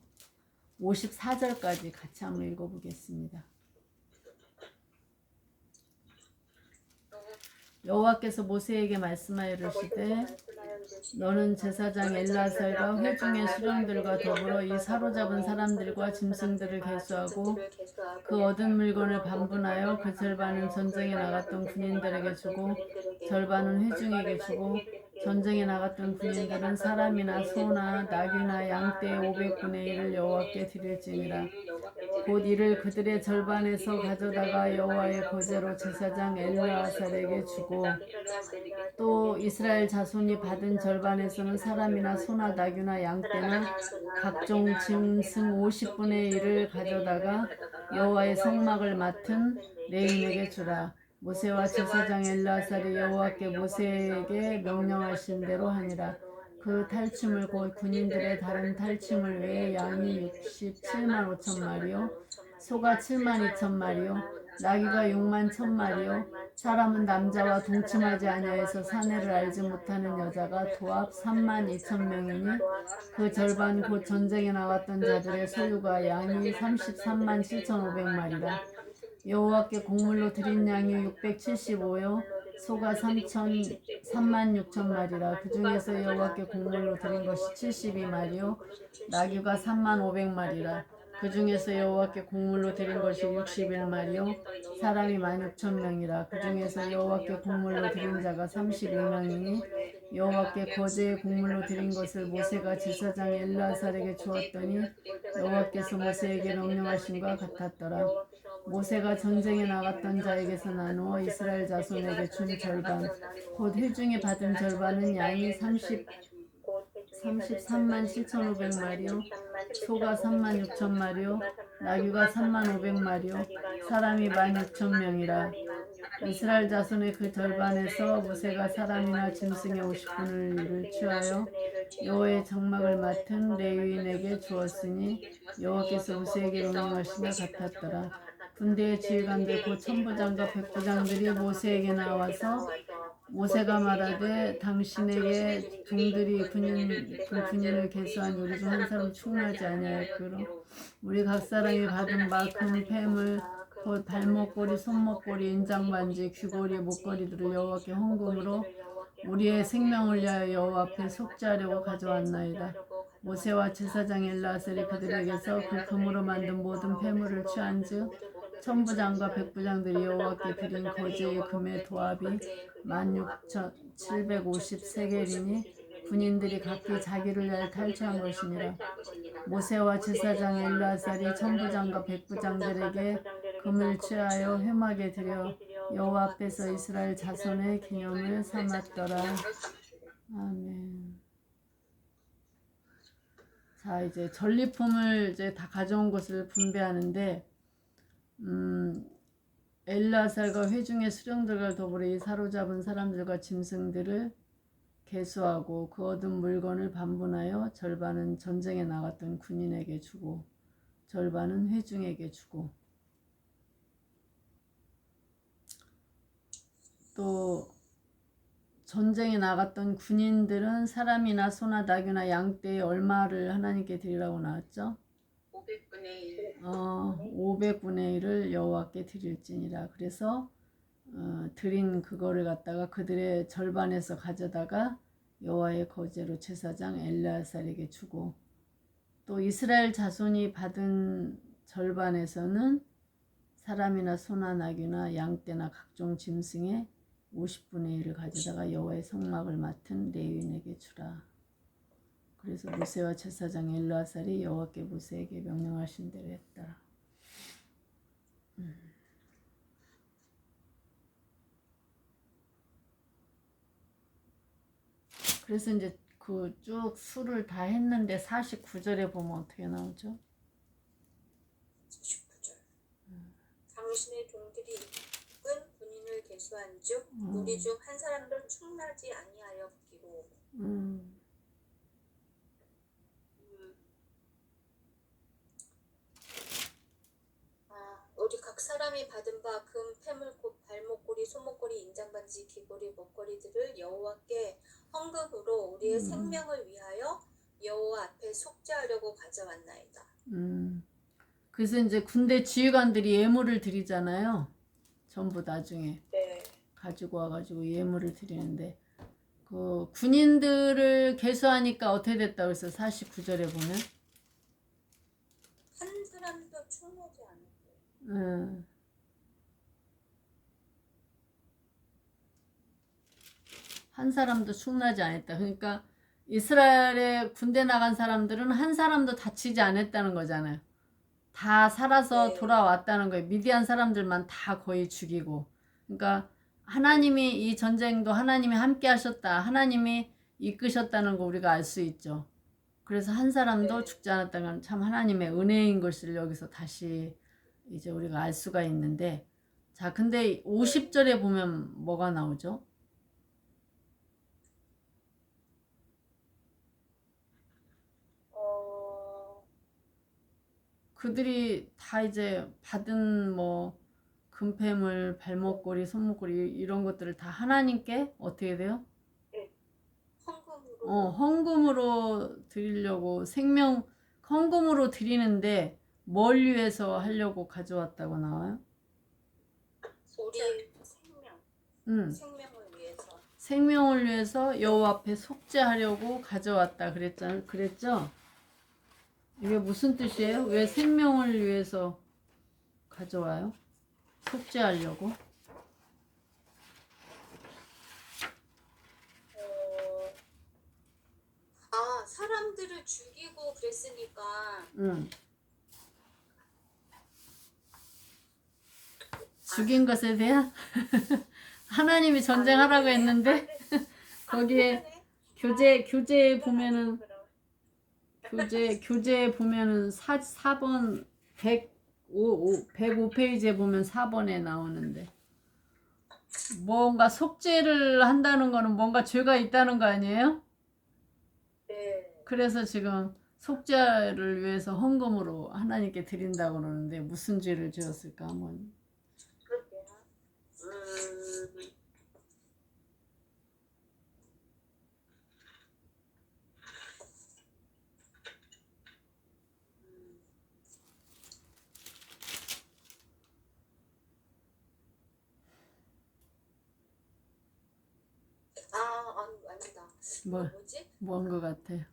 54절까지 같이 한번 읽어보겠습니다. 여호와께서 모세에게 말씀하여 이르시되 너는 제사장 엘르아살과 회중의 수령들과 더불어 이 사로잡은 사람들과 짐승들을 계수하고 그 얻은 물건을 반분하여 그 절반은 전쟁에 나갔던 군인들에게 주고 절반은 회중에게 주고 전쟁에 나갔던 군인들은 사람이나 소나 나귀나 양떼 500분의 1을 여호와께 드릴지니라. 곧 이를 그들의 절반에서 가져다가 여호와의 거제로 제사장 엘르아살에게 주고 또 이스라엘 자손이 받은 절반에서는 사람이나 소나 나귀나 양떼나 각종 짐승 50분의 1을 가져다가 여호와의 성막을 맡은 레위인에게 주라. 모세와 제사장 엘르아살이 여호와께 모세에게 명령하신 대로 하니라. 그 탈취물 곧 군인들의 다른 탈취물 외에 양이 67만 5천 마리요 소가 7만 2천 마리요 나귀가 6만 1천 마리요 사람은 남자와 동침하지 아니하여서 사내를 알지 못하는 여자가 도합 3만 2천 명이니 그 절반 곧 전쟁에 나갔던 자들의 소유가 양이 33만 7,500마리라. 여호와께 곡물로 드린 양이 675요 소가 3만 6천 마리라. 그 중에서 여호와께 곡물로 드린 것이 72마리요 나귀가 3만 500마리라. 그 중에서 여호와께 곡물로 드린 것이 61마리요 사람이 16,000명이라. 그 중에서 여호와께 곡물로 드린 자가 32명이니 여호와께 거제의 곡물로 드린 것을 모세가 제사장 엘르아살에게 주었더니 여호와께서 모세에게 명령하신과 같았더라. 모세가 전쟁에 나갔던 자에게서 나누어 이스라엘 자손에게 준 절반 곧 회중이 받은 절반은 양이 33만 7,500마리요 소가 3만 6천 마리요 나귀가 3만 500마리요 사람이 16,000명이라. 이스라엘 자손의 그 절반에서 모세가 사람이나 짐승의 50분의 1을 취하여 여호와의 장막을 맡은 레위인에게 주었으니 여호와께서 모세에게 명령하시며 같았더라. 군대의 지휘관들 곧 천부장과 백부장들이 모세에게 나와서 모세가 말하되 당신에게 종들이 군인을 계수한 우리 중 한 사람 충분하지 아니하였으므로 우리 각 사람이 받은 바 금 폐물 곧 발목걸이, 손목걸이, 인장반지, 귀걸이, 목걸이들을 여호와께 헌금으로 우리의 생명을 위하여 여호와 앞에 속죄하려고 가져왔나이다. 모세와 제사장 엘르아살이 그들에게서 그 금으로 만든 모든 폐물을 취한즉 천부장과 백부장들이 여호와께 드린 거제의 금의 도합이 16,750세겔이니 군인들이 각기 자기를 위하여 탈취한 것이니라. 모세와 제사장 엘르아살이 천부장과 백부장들에게 금을 취하여 회막에 들여 여호와 앞에서 이스라엘 자손의 기념을 삼았더라. 아멘. 자, 이제 전리품을 이제 다 가져온 것을 분배하는데, 엘르아살과 회중의 수령들과 더불어 이 사로잡은 사람들과 짐승들을 계수하고 그 얻은 물건을 반분하여 절반은 전쟁에 나갔던 군인에게 주고 절반은 회중에게 주고, 또 전쟁에 나갔던 군인들은 사람이나 소나 나귀나 양떼의 얼마를 하나님께 드리라고 나왔죠? 500분의 1. 500분의 1을 여호와께 드릴지니라. 그래서 드린 그거를 갖다가 그들의 절반에서 가져다가 여호와의 거제로 제사장 엘르아살에게 주고, 또 이스라엘 자손이 받은 절반에서는 사람이나 소나 나귀나 양떼나 각종 짐승의 50분의 1을 가져다가 여호와의 성막을 맡은 레위인에게 주라. 그래서 모세와 제사장 엘르아살이 여호와께 모세에게 명령하신 대로 했다. 그래서 이제 그 쭉 수를 다 했는데 49절에 보면 어떻게 나오죠? 49절. 당신의 종들이 이끈 군인을 계수한즉 우리 중 한 사람도 충나지 아니하였기로. 우리 각 사람이 받은 바 금, 패물, 곧 발목걸이, 손목걸이, 인장반지, 귀걸이, 목걸이들을 여호와께 헌금으로 우리의 생명을 위하여 여호와 앞에 속죄하려고 가져왔나이다. 그래서 이제 군대 지휘관들이 예물을 드리잖아요. 전부 나중에 네. 가지고 와가지고 예물을 드리는데, 그 군인들을 계수하니까 어떻게 됐다 그래서 49절에 보면 한 사람도 충나지 않았고. 한 사람도 충나지 않았다. 그러니까 이스라엘에 군대 나간 사람들은 한 사람도 다치지 않았다는 거잖아요. 다 살아서 돌아왔다는 거예요. 미디안 사람들만 다 거의 죽이고. 그러니까 하나님이 이 전쟁도 하나님이 함께 하셨다. 하나님이 이끄셨다는 거 우리가 알 수 있죠. 그래서 한 사람도 죽지 않았다는 건 참 하나님의 은혜인 것을 여기서 다시 이제 우리가 알 수가 있는데, 자, 근데 50절에 보면 뭐가 나오죠? 그들이 다 이제 받은 뭐 금패물, 발목걸이, 손목걸이 이런 것들을 다 하나님께 어떻게 돼요? 헌금으로. 헌금으로 드리려고 헌금으로 드리는데 뭘 위해서 하려고 가져왔다고 나와요? 우리 생명을 위해서. 생명을 위해서 여호와 앞에 속죄하려고 가져왔다 그랬죠? 이게 무슨 뜻이에요? 왜 생명을 위해서 가져와요? 속죄하려고? 사람들을 죽이고 그랬으니까. 죽인 것에 대한? 하나님이 전쟁하라고 했는데 거기에 교재에 보면은 교재에 보면은 4번 105페이지에 보면 4번에 나오는데, 뭔가 속죄를 한다는 거는 뭔가 죄가 있다는 거 아니에요? 네. 그래서 지금 속죄를 위해서 헌금으로 하나님께 드린다고 그러는데 무슨 죄를 지었을까 한번. 그럴게요. 아니다. 뭐지? 뭔 것 같아요?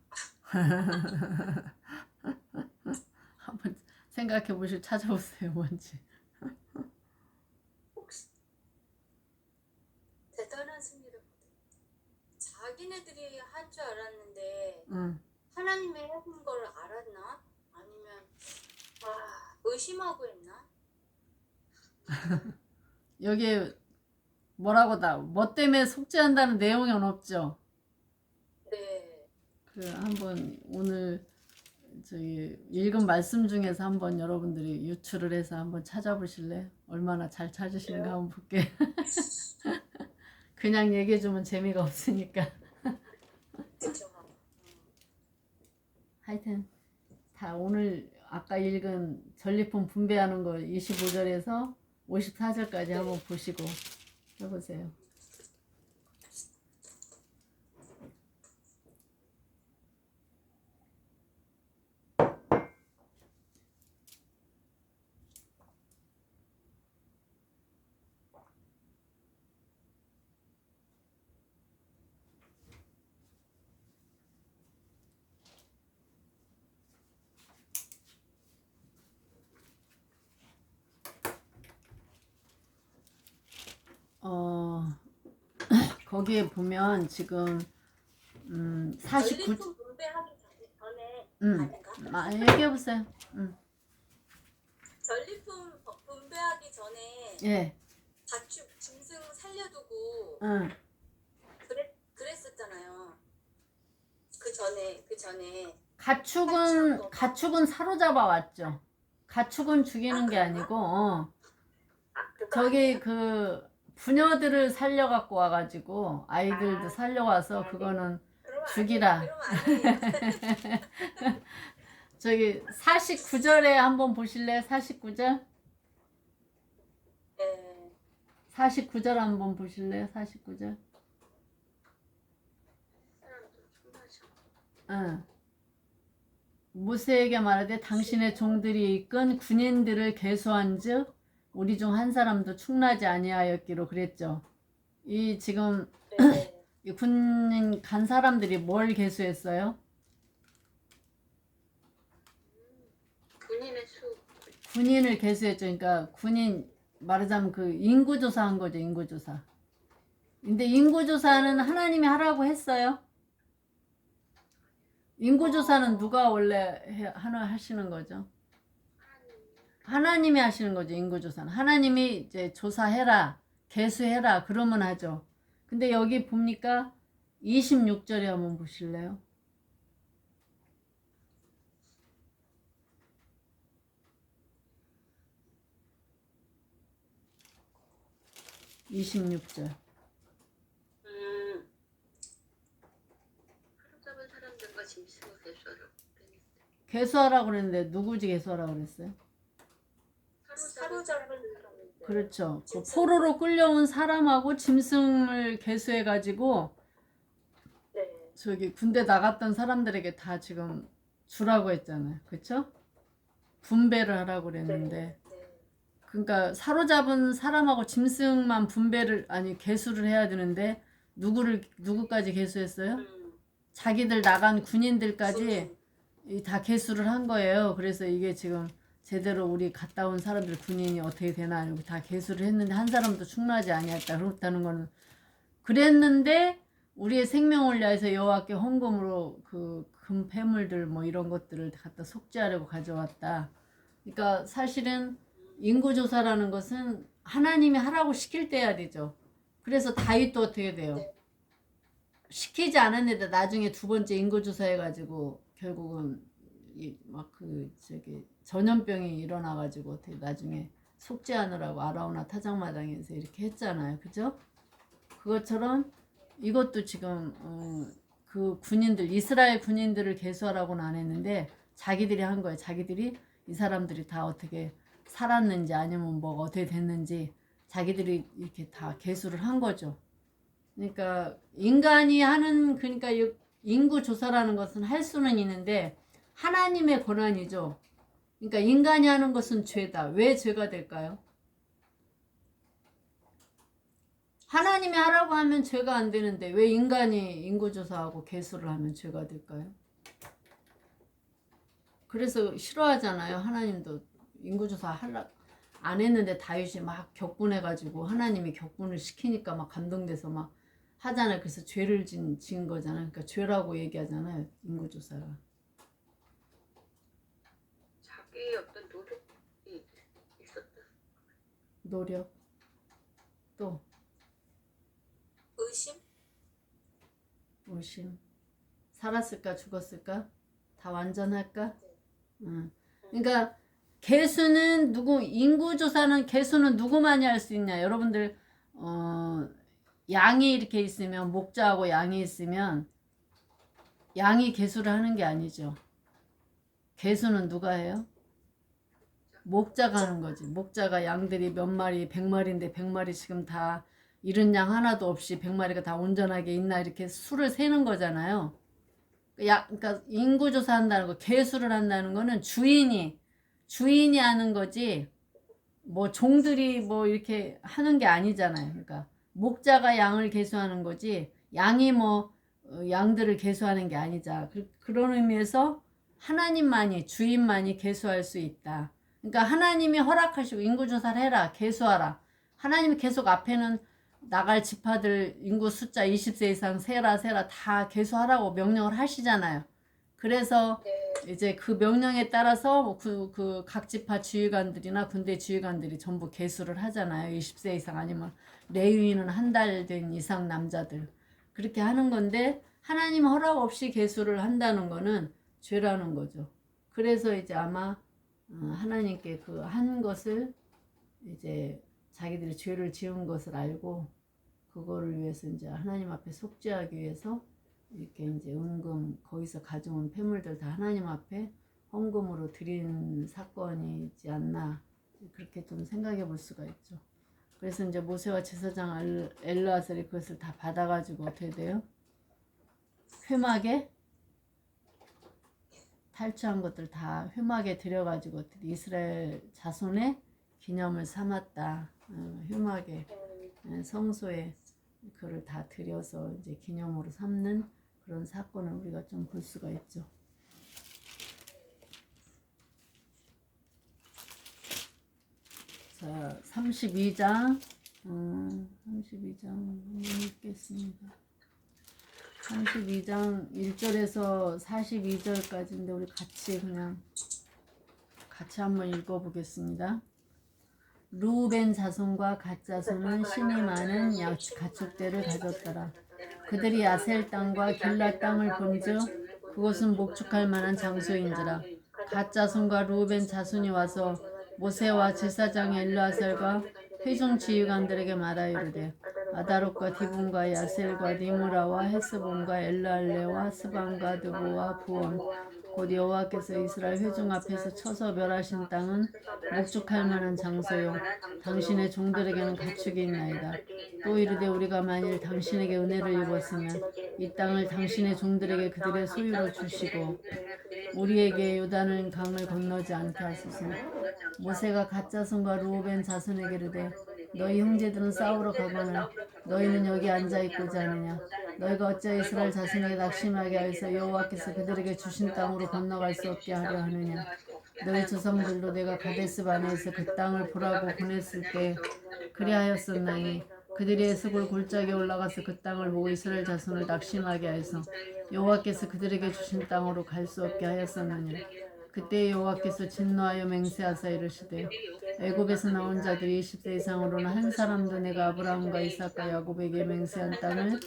한번 생각해 보시고 찾아보세요, 뭔지. 혹시 대단한 승리를 자기네들이 한 줄 알았는데 응. 하나님이 해준 걸 알았나? 아니면 의심하고 했나? 여기 뭐라고다 뭐 때문에 속죄한다는 내용은 없죠. 네. 그 한번 오늘 저기 읽은 말씀 중에서 한번 여러분들이 유출을 해서 한번 찾아보실래요? 얼마나 잘 찾으시는가 한번 볼게. 그냥 얘기해주면 재미가 없으니까. 그쵸. 하여튼 다 오늘 아까 읽은 전리품 분배하는 거 25절에서 54절까지 한번 보시고 해보세요. 거기에 보면 지금 49. 전리품 분배하기 전에 아닌가? 얘기해보세요. 전리품 분배하기 전에 예. 가축 짐승 살려두고 그랬었잖아요. 그 전에 가축은 사로잡아 왔죠. 가축은 죽이는 게 아니고 저기 그 부녀들을 살려갖고 와가지고 아이들도 살려와서 그거는 죽이라. 그러면 아니에요. 저기 49절에 한번 보실래요? 49절? 네. 49절 한번 보실래요? 49절. 모세에게 말하되 당신의 종들이 이끈 군인들을 계수한즉 우리 중 한 사람도 충나지 아니하였기로 그랬죠. 이 지금 네. 이 군인 간 사람들이 뭘 계수했어요? 군인의 수. 군인을 계수했죠. 그러니까 군인 말하자면 그 인구조사한 거죠. 인구조사. 근데 인구조사는 하나님이 하라고 했어요? 인구조사는 누가 원래 하시는 거죠? 하나님이 하시는 거죠. 인구조사는 하나님이 이제 조사해라, 계수해라 그러면 하죠. 근데 여기 봅니까? 26절에 한번 보실래요? 26절. 사로잡은 사람들과 짐승을 계수하라고 그랬는데 누구지 계수하라고 그랬어요? 사로잡은 사람들. 그렇죠. 그 포로로 끌려온 사람하고 짐승을 계수해가지고 네. 저기 군대 나갔던 사람들에게 다 지금 주라고 했잖아요. 그렇죠? 분배를 하라고 그랬는데 그러니까 사로잡은 사람하고 짐승만 계수를 해야 되는데 누구까지 계수했어요? 자기들 나간 군인들까지 다 계수를 한 거예요. 그래서 이게 지금 제대로 우리 갔다 온 사람들 군인이 어떻게 되나 여기 다 계수를 했는데 한 사람도 충나지 아니했다. 그렇다는 거는 그랬는데 우리의 생명을 위하여서 여호와께 헌금으로 그 금폐물들 뭐 이런 것들을 갖다 속죄하려고 가져왔다. 그러니까 사실은 인구조사라는 것은 하나님이 하라고 시킬 때 해야 되죠. 그래서 다윗도 어떻게 돼요? 시키지 않았는데 나중에 두 번째 인구조사 해가지고 결국은 막 저기 전염병이 일어나가지고 어떻게 나중에 속죄하느라고 아라우나 타작마당에서 이렇게 했잖아요. 그죠? 그것처럼 이것도 지금 그 군인들 이스라엘 군인들을 계수하라고는 안 했는데 자기들이 한 거예요. 자기들이 이 사람들이 다 어떻게 살았는지 아니면 뭐가 어떻게 됐는지 자기들이 이렇게 다 계수를 한 거죠. 그러니까 인간이 하는 그러니까 인구 조사라는 것은 할 수는 있는데 하나님의 권한이죠. 그러니까 인간이 하는 것은 죄다. 왜 죄가 될까요? 하나님이 하라고 하면 죄가 안 되는데 왜 인간이 인구조사하고 계수를 하면 죄가 될까요? 그래서 싫어하잖아요. 하나님도 인구조사 안 했는데 다윗이 막 격분해가지고 하나님이 격분을 시키니까 막 감동돼서 막 하잖아요. 그래서 죄를 지은 거잖아요. 그러니까 죄라고 얘기하잖아요. 인구조사가. 자기의 어떤 노력이 있었다. 노력. 또 의심? 의심. 살았을까 죽었을까? 다 완전할까? 응. 그러니까 개수는 인구조사는 개수는 누구만이 할 수 있냐? 여러분들 양이 이렇게 있으면 목자하고 양이 있으면 양이 개수를 하는 게 아니죠. 개수는 누가 해요? 목자가 하는 거지. 목자가 양들이 몇 마리, 100마리인데 100마리 지금 다 잃은 양 하나도 없이 100마리가 다 온전하게 있나 이렇게 수를 세는 거잖아요. 그러니까 인구조사 한다는 거, 개수를 한다는 거는 주인이 하는 거지 뭐 종들이 뭐 이렇게 하는 게 아니잖아요. 그러니까 목자가 양을 개수하는 거지 양이 뭐 양들을 개수하는 게 아니자. 그런 의미에서 하나님만이 주인만이 개수할 수 있다. 그러니까 하나님이 허락하시고 인구조사를 해라, 개수하라. 하나님이 계속 앞에는 나갈 지파들 인구 숫자 20세 이상 세라 다 개수하라고 명령을 하시잖아요. 그래서 이제 그 명령에 따라서 그 각 지파 지휘관들이나 군대 지휘관들이 전부 개수를 하잖아요. 20세 이상 아니면 레위인은 한 달 된 이상 남자들 그렇게 하는 건데 하나님 허락 없이 개수를 한다는 거는 죄라는 거죠. 그래서 이제 아마 하나님께 그 한 것을 이제 자기들이 죄를 지은 것을 알고 그거를 위해서 이제 하나님 앞에 속죄하기 위해서 이렇게 이제 은금 거기서 가져온 폐물들 다 하나님 앞에 헌금으로 드린 사건이지 않나 그렇게 좀 생각해 볼 수가 있죠. 그래서 이제 모세와 제사장 엘르아살이 그것을 다 받아가지고 어떻게 돼요? 회막에 탈취한 것들 다 회막에 들여가지고 이스라엘 자손의 기념을 삼았다. 회막에 성소에 그를 다 들여서 이제 기념으로 삼는 그런 사건을 우리가 좀 볼 수가 있죠. 자, 32장 32장 읽겠습니다. 32장 1절에서 42절까지인데 우리 같이 한번 읽어보겠습니다. 루벤 자손과 갓 자손은 신이 많은 가축대를 가졌더라. 그들이 아셀 땅과 길라 땅을 본즉 그곳은 목축할 만한 장소인지라. 갓 자손과 루벤 자손이 와서 모세와 제사장 엘르아살과 회중 지휘관들에게 말하여 이르되 아다롯과 디본과 야셀과 니므라와 헤스본과 엘르알레와 스반과 드보와 부온 곧 여호와께서 이스라엘 회중 앞에서 쳐서 멸하신 땅은 목축할 만한 장소요 당신의 종들에게는 가축이 있나이다. 또 이르되 우리가 만일 당신에게 은혜를 입었으면 이 땅을 당신의 종들에게 그들의 소유로 주시고 우리에게 요단을 강을 건너지 않게 하소서. 모세가 갓 자손과 루벤 자손에게 이르되 너희 형제들은 싸우러 가거늘 너희는 여기 앉아있고자 하느냐. 너희가 어찌 이스라엘 자손에게 낙심하게 하여서 여호와께서 그들에게 주신 땅으로 건너갈 수 없게 하려 하느냐. 너희 조상들도 내가 가데스 바네에서 그 땅을 보라고 보냈을 때 그리하였었나니 그들이 에스골 골짜기에 올라가서 그 땅을 보고 이스라엘 자손을 낙심하게 하여서 여호와께서 그들에게 주신 땅으로 갈 수 없게 하였었느냐. 그때 여호와께서 진노하여 맹세하사 이르시되 애굽에서 나온 자들이 20세 이상으로는 한 사람도 내가 아브라함과 이삭과 야곱에게 맹세한 땅을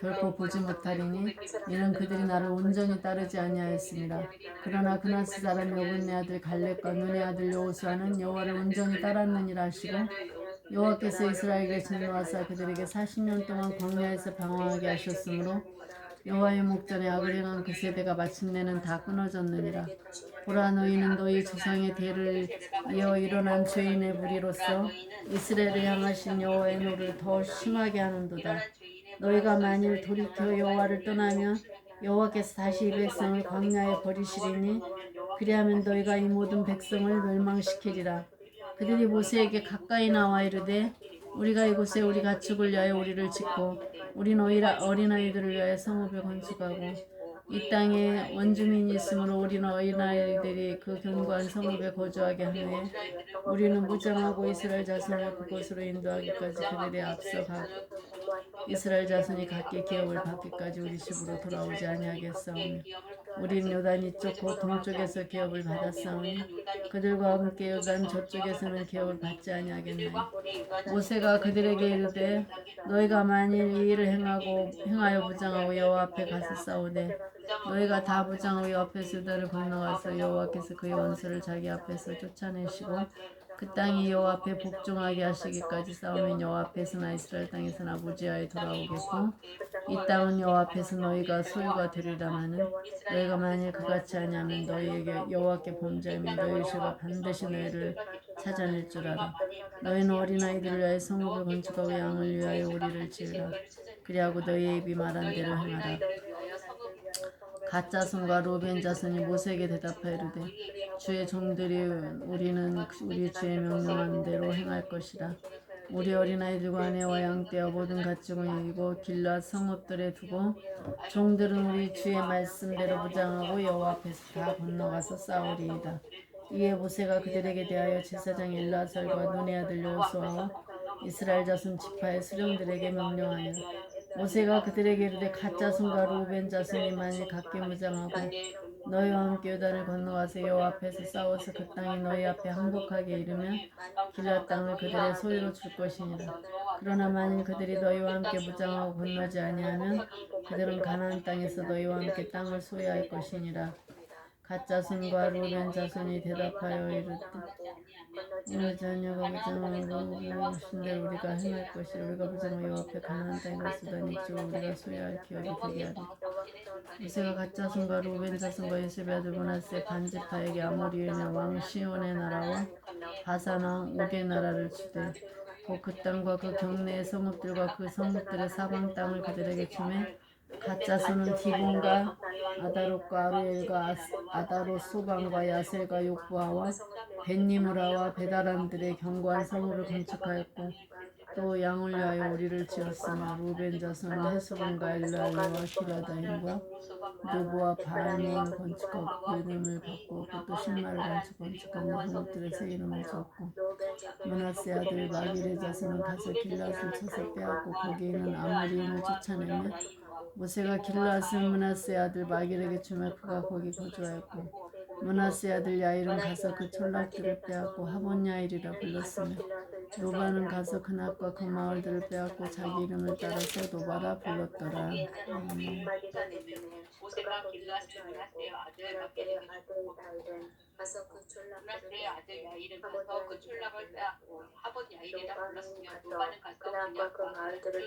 결코 보지 못하리니 이는 그들이 나를 온전히 따르지 아니하였습니다. 그러나 그나스 사람 여분네 아들 갈렙과 눈의 아들 여호수아는 여호와를 온전히 따랐느니라 하시고 여호와께서 이스라엘에게 진노하사 그들에게 40년 동안 광야에서 방황하게 하셨으므로 여호와의 목전에 악을 행한 그 세대가 마침내는 다 끊어졌느니라. 보라 너희는 너희 조상의 대를 이어 일어난 죄인의 무리로서 이스라엘을 향하신 여호와의 노를 더 심하게 하는도다. 너희가 만일 돌이켜 여호와를 떠나면 여호와께서 다시 이 백성을 광야에 버리시리니 그리하면 너희가 이 모든 백성을 멸망시키리라. 그들이 모세에게 가까이 나와 이르되 우리가 이곳에 우리 가축을 위하여 우리를 짓고 우리 어린아이들을 위하여 성읍을 건축하고 이 땅에 원주민이 있으므로 우리 어린아이들이 그 견고한 성읍에 거주하게 하며 우리는 무장하고 이스라엘 자손을 그곳으로 인도하기까지 그들의 앞서 가고 이스라엘 자손이 각기 기업을 받기까지 우리 집으로 돌아오지 아니하겠사오니 우리는 요단 이쪽 곧 동쪽에서 기업을 받았사오니 그들과 함께 요단 저쪽에서는 기업을 받지 아니하겠나니 모세가 그들에게 이르되 너희가 만일 이 일을 행하여 부정하고 여호와 앞에 가서 싸우되 너희가 다 부정하고 여호와 앞에서 요단을 건너가서 여호와께서 그의 원수를 자기 앞에서 쫓아내시고 그 땅이 여호와 앞에 복종하게 하시기까지 싸우면 여호와 앞에서나 이스라엘 땅에서나 무지하에 돌아오겠고 이 땅은 여호와 앞에서 너희가 소유가 되리라마는 너희가 만일 그같이 하냐면 너희에게 여호와께 범죄하며 너희 죄가 반드시 너희를 찾아낼 줄 알아. 너희는 어린아이들을 위하여 성읍을 건축하고 양을 위하여 오리를 지으라. 그리하고 너희의 입이 말한 대로 행하라. 갓 자손과 루벤 자손이 모세에게 대답하여 이르되 주의 종들이 우리는 우리 주의 명령한 대로 행할 것이라. 우리 어린아이들과 아내와 양떼와 모든 가축은 여기고 길앗 성읍들에 두고 종들은 우리 주의 말씀대로 무장하고 여호와 앞에서 다 건너가서 싸우리이다. 이에 모세가 그들에게 대하여 제사장 엘라살과 눈의 아들 여호수아와 이스라엘 자손 지파의 수령들에게 명령하여 모세가 그들에게 이르되 갓 자손과 루벤 자손이 만일 각기 무장하고 너희와 함께 요단을 건너가서 여호와 앞에서 싸워서 그 땅이 너희 앞에 항복하게 이르면 길앗 땅을 그들의 소유로 줄 것이니라. 그러나 만일 그들이 너희와 함께 무장하고 건너지 아니하면 그들은 가나안 땅에서 너희와 함께 땅을 소유할 것이니라. 갓 자손과 루벤 자손이 대답하여 이르되 오늘 저녁에 무장하고 신대로 우리가 행할 것이라. 우리가 무장하여 여호와 앞에 가나안 땅에 수단 입지고 우리가 소유할 기업이 되게 하리. 모세가 갓 자손과 루벤 자손과 요셉의 아들 므낫세 반지파에게 아모리의 왕 시온의 나라와 바산 왕 옥의 나라를 주되 곧 그 땅과 그 경내의 성읍들과 그 성읍들의 사방 땅을 그들에게 주매 갓 자손은 디본과 아다롯과 아루엘과 아다롯 소방과 야셀과 욕부아와 벳니무라와 베다란들의 견고한 성읍을 건축하였고 또 양을 위하여 오리를 지었으며 루벤 자손은 헤스본과 엘랄레와 기라다임과 느보와 바알몬을 건축하고 그 이름을 바꾸었고 또 실마를 건축하며 성읍들의 새 이름을 지었고 므낫세 아들 마길의 자손은 가서 길앗을 쳐서 빼앗고 거기에 있는 아모리인을 쫓아내며 모세가 길앗을 므낫세 아들 마길에게 주며 그가 거기 거주하였고 므낫세 아들 야일은 가서 그 촌락들을 빼앗고 하본 야일이라 불렀으며 노바는 가서 그 낫과 그 마을들을 빼앗고 자기 이름을 따라서 노바라 불렀더라. 모세가 길앗을 므낫세의 아들 마길에게 주고 가서 그 므낫세의 아들 야일은 가서 그 촌락을 빼앗고 하본 야일이라 불렀으며 노바는 가서 그냥과 그 마을들을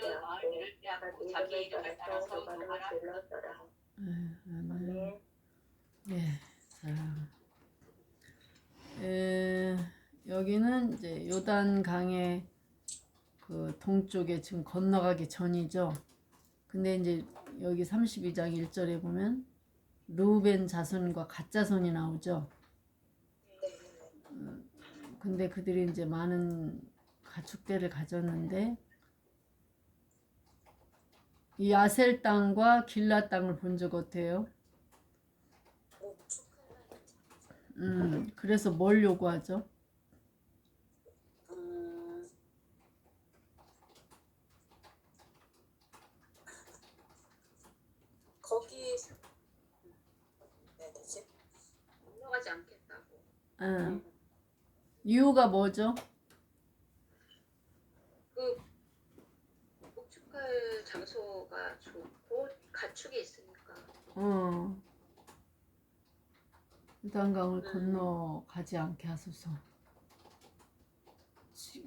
빼앗고 자기 이름을 따라서 노바라 불렀더라. 예, 자, 여기는 이제 요단 강의 그 동쪽에 지금 건너가기 전이죠. 근데 이제 여기 32장 1절에 보면 루벤 자손과 갓 자손이 나오죠. 근데 그들이 이제 많은 가축대를 가졌는데 이 아셀 땅과 길라 땅을 본 적 어때요? 그래서 뭘 요구하죠? 거기 되지? 올라가지 않겠다고. 이유가 뭐죠? 그 목축할 장소가 좋고 가축이 있으니까. 요단강을 건너가지 않게 하소서.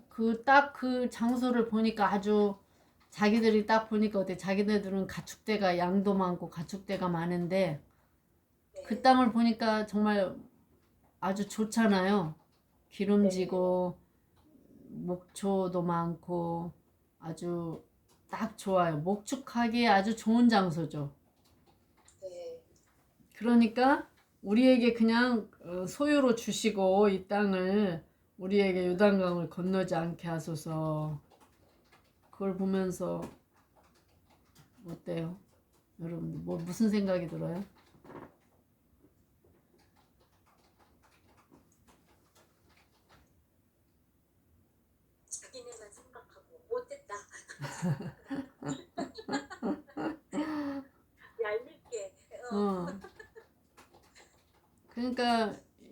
그 딱 그 장소를 보니까 아주 자기들이 딱 보니까 어때? 자기네들은 가축대가 양도 많고 가축대가 많은데 그 땅을 보니까 정말 아주 좋잖아요. 기름지고 목초도 많고 아주 딱 좋아요. 목축하기에 아주 좋은 장소죠. 그러니까 우리에게 그냥 소유로 주시고 이 땅을 우리에게 요단강을 건너지 않게 하소서. 그걸 보면서 어때요? 여러분들 무슨 생각이 들어요? 자기네만 생각하고 못됐다.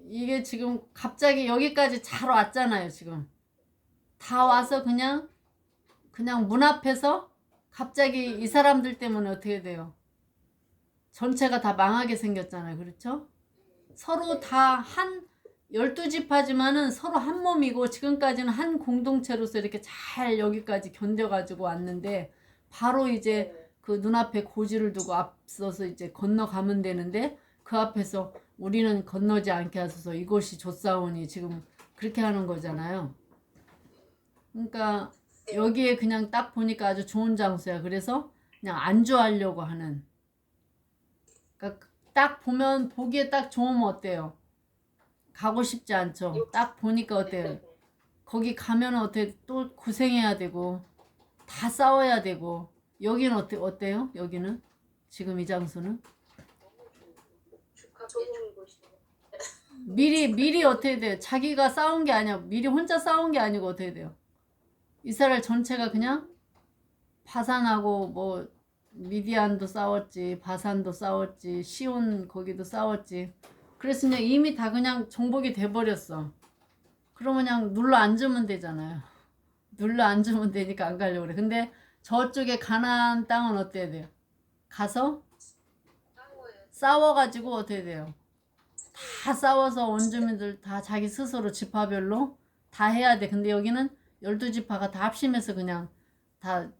이게 지금 갑자기 여기까지 잘 왔잖아요. 지금 다 와서 그냥 문 앞에서 갑자기 이 사람들 때문에 어떻게 돼요? 전체가 다 망하게 생겼잖아요. 그렇죠? 서로 다 한 12지파지만은 서로 한 몸이고 지금까지는 한 공동체로서 이렇게 잘 여기까지 견뎌가지고 왔는데 바로 이제 그 눈앞에 고지를 두고 앞서서 이제 건너가면 되는데 그 앞에서 우리는 건너지 않게 하소서 이것이 좋사오니 지금 그렇게 하는 거잖아요. 그러니까 여기에 그냥 딱 보니까 아주 좋은 장소야. 그래서 그냥 안주하려고 하는. 그러니까 딱 보면 보기에 딱 좋으면 어때요? 가고 싶지 않죠. 딱 보니까 어때요? 거기 가면 어때? 또 고생해야 되고 다 싸워야 되고 여기는 어때요? 여기는 지금 이 장소는 좋은 곳이에요. 미리 어떻게 돼요? 자기가 싸운 게 아니야. 미리 혼자 싸운 게 아니고 어떻게 돼요? 이스라엘 전체가 그냥 바산하고 뭐 미디안도 싸웠지, 바산도 싸웠지, 시온 거기도 싸웠지. 그래서 그냥 이미 다 그냥 정복이 돼버렸어. 그러면 그냥 눌러 앉으면 되잖아요. 눌러 앉으면 되니까 안 가려고 그래. 근데 저쪽에 가나안 땅은 어때야 돼요? 가서 싸워가지고 어떻게 돼요? 다 싸워서 원주민들 다 자기 스스로 지파별로 다 해야 돼. 근데 여기는 12지파가 다 합심해서 그냥 다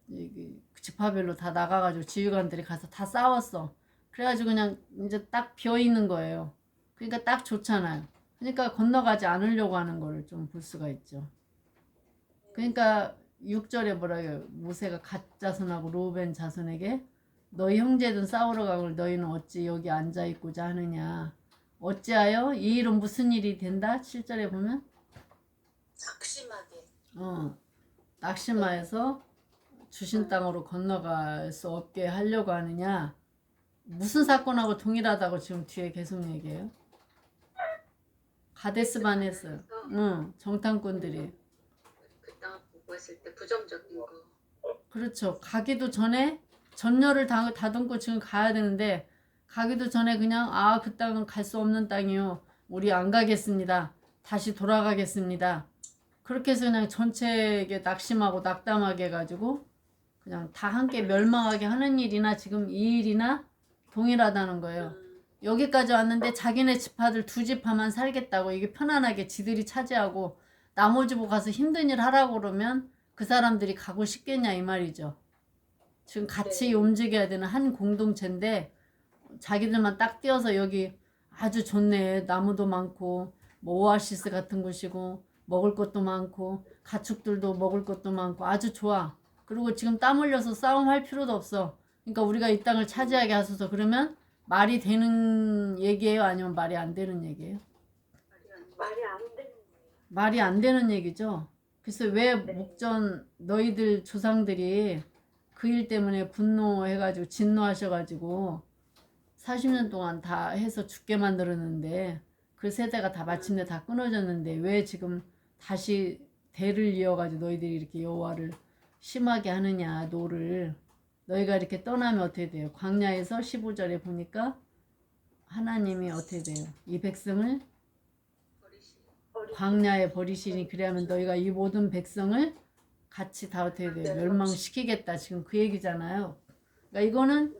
지파별로 다 나가가지고 지휘관들이 가서 다 싸웠어. 그래가지고 그냥 이제 딱 비어있는 거예요. 그러니까 딱 좋잖아요. 그러니까 건너가지 않으려고 하는 거를 좀 볼 수가 있죠. 그러니까 6절에 뭐라고요? 모세가 갓 자손하고 루벤 자손에게 너희 형제든 싸우러 가걸 너희는 어찌 여기 앉아있고자 하느냐. 어찌하여 이 일은 무슨 일이 된다? 7절에 보면 작심하게. 낙심하여서 주신 땅으로 건너갈 수 없게 하려고 하느냐. 무슨 사건하고 동일하다고 지금 뒤에 계속 얘기해요. 가데스반에서 정탐꾼들이 그 땅 보고 했을 때 부정적인 거. 그렇죠. 가기도 전에 전열을 다듬고 지금 가야 되는데 가기도 전에 그냥 그 땅은 갈 수 없는 땅이요. 우리 안 가겠습니다. 다시 돌아가겠습니다. 그렇게 해서 그냥 전체에게 낙심하고 낙담하게 해가지고 그냥 다 함께 멸망하게 하는 일이나 지금 이 일이나 동일하다는 거예요. 여기까지 왔는데 자기네 지파들 2지파만 살겠다고 이게 편안하게 지들이 차지하고 나머지 보고 가서 힘든 일 하라고 그러면 그 사람들이 가고 싶겠냐 이 말이죠. 지금 같이 움직여야 되는 한 공동체인데 자기들만 딱 뛰어서 여기 아주 좋네. 나무도 많고 뭐 오아시스 같은 곳이고 먹을 것도 많고 가축들도 먹을 것도 많고 아주 좋아. 그리고 지금 땀 흘려서 싸움할 필요도 없어. 그러니까 우리가 이 땅을 차지하게 하소서. 그러면 말이 되는 얘기예요? 아니면 말이 안 되는 얘기예요? 말이 안 되는 거예요. 말이 안 되는 얘기죠. 그래서 왜 목전 너희들 조상들이 그 일 때문에 분노해가지고 진노하셔가지고 40년 동안 다 해서 죽게 만들었는데 그 세대가 다 마침내 다 끊어졌는데 왜 지금 다시 대를 이어가지고 너희들이 이렇게 여호와를 심하게 하느냐 노를. 너희가 이렇게 떠나면 어떻게 돼요? 광야에서 15절에 보니까 하나님이 어떻게 돼요? 이 백성을 광야에 버리시니 그래야면 너희가 이 모든 백성을 같이 다 어떻게 돼요? 멸망시키겠다. 지금 그 얘기잖아요. 그러니까 이거는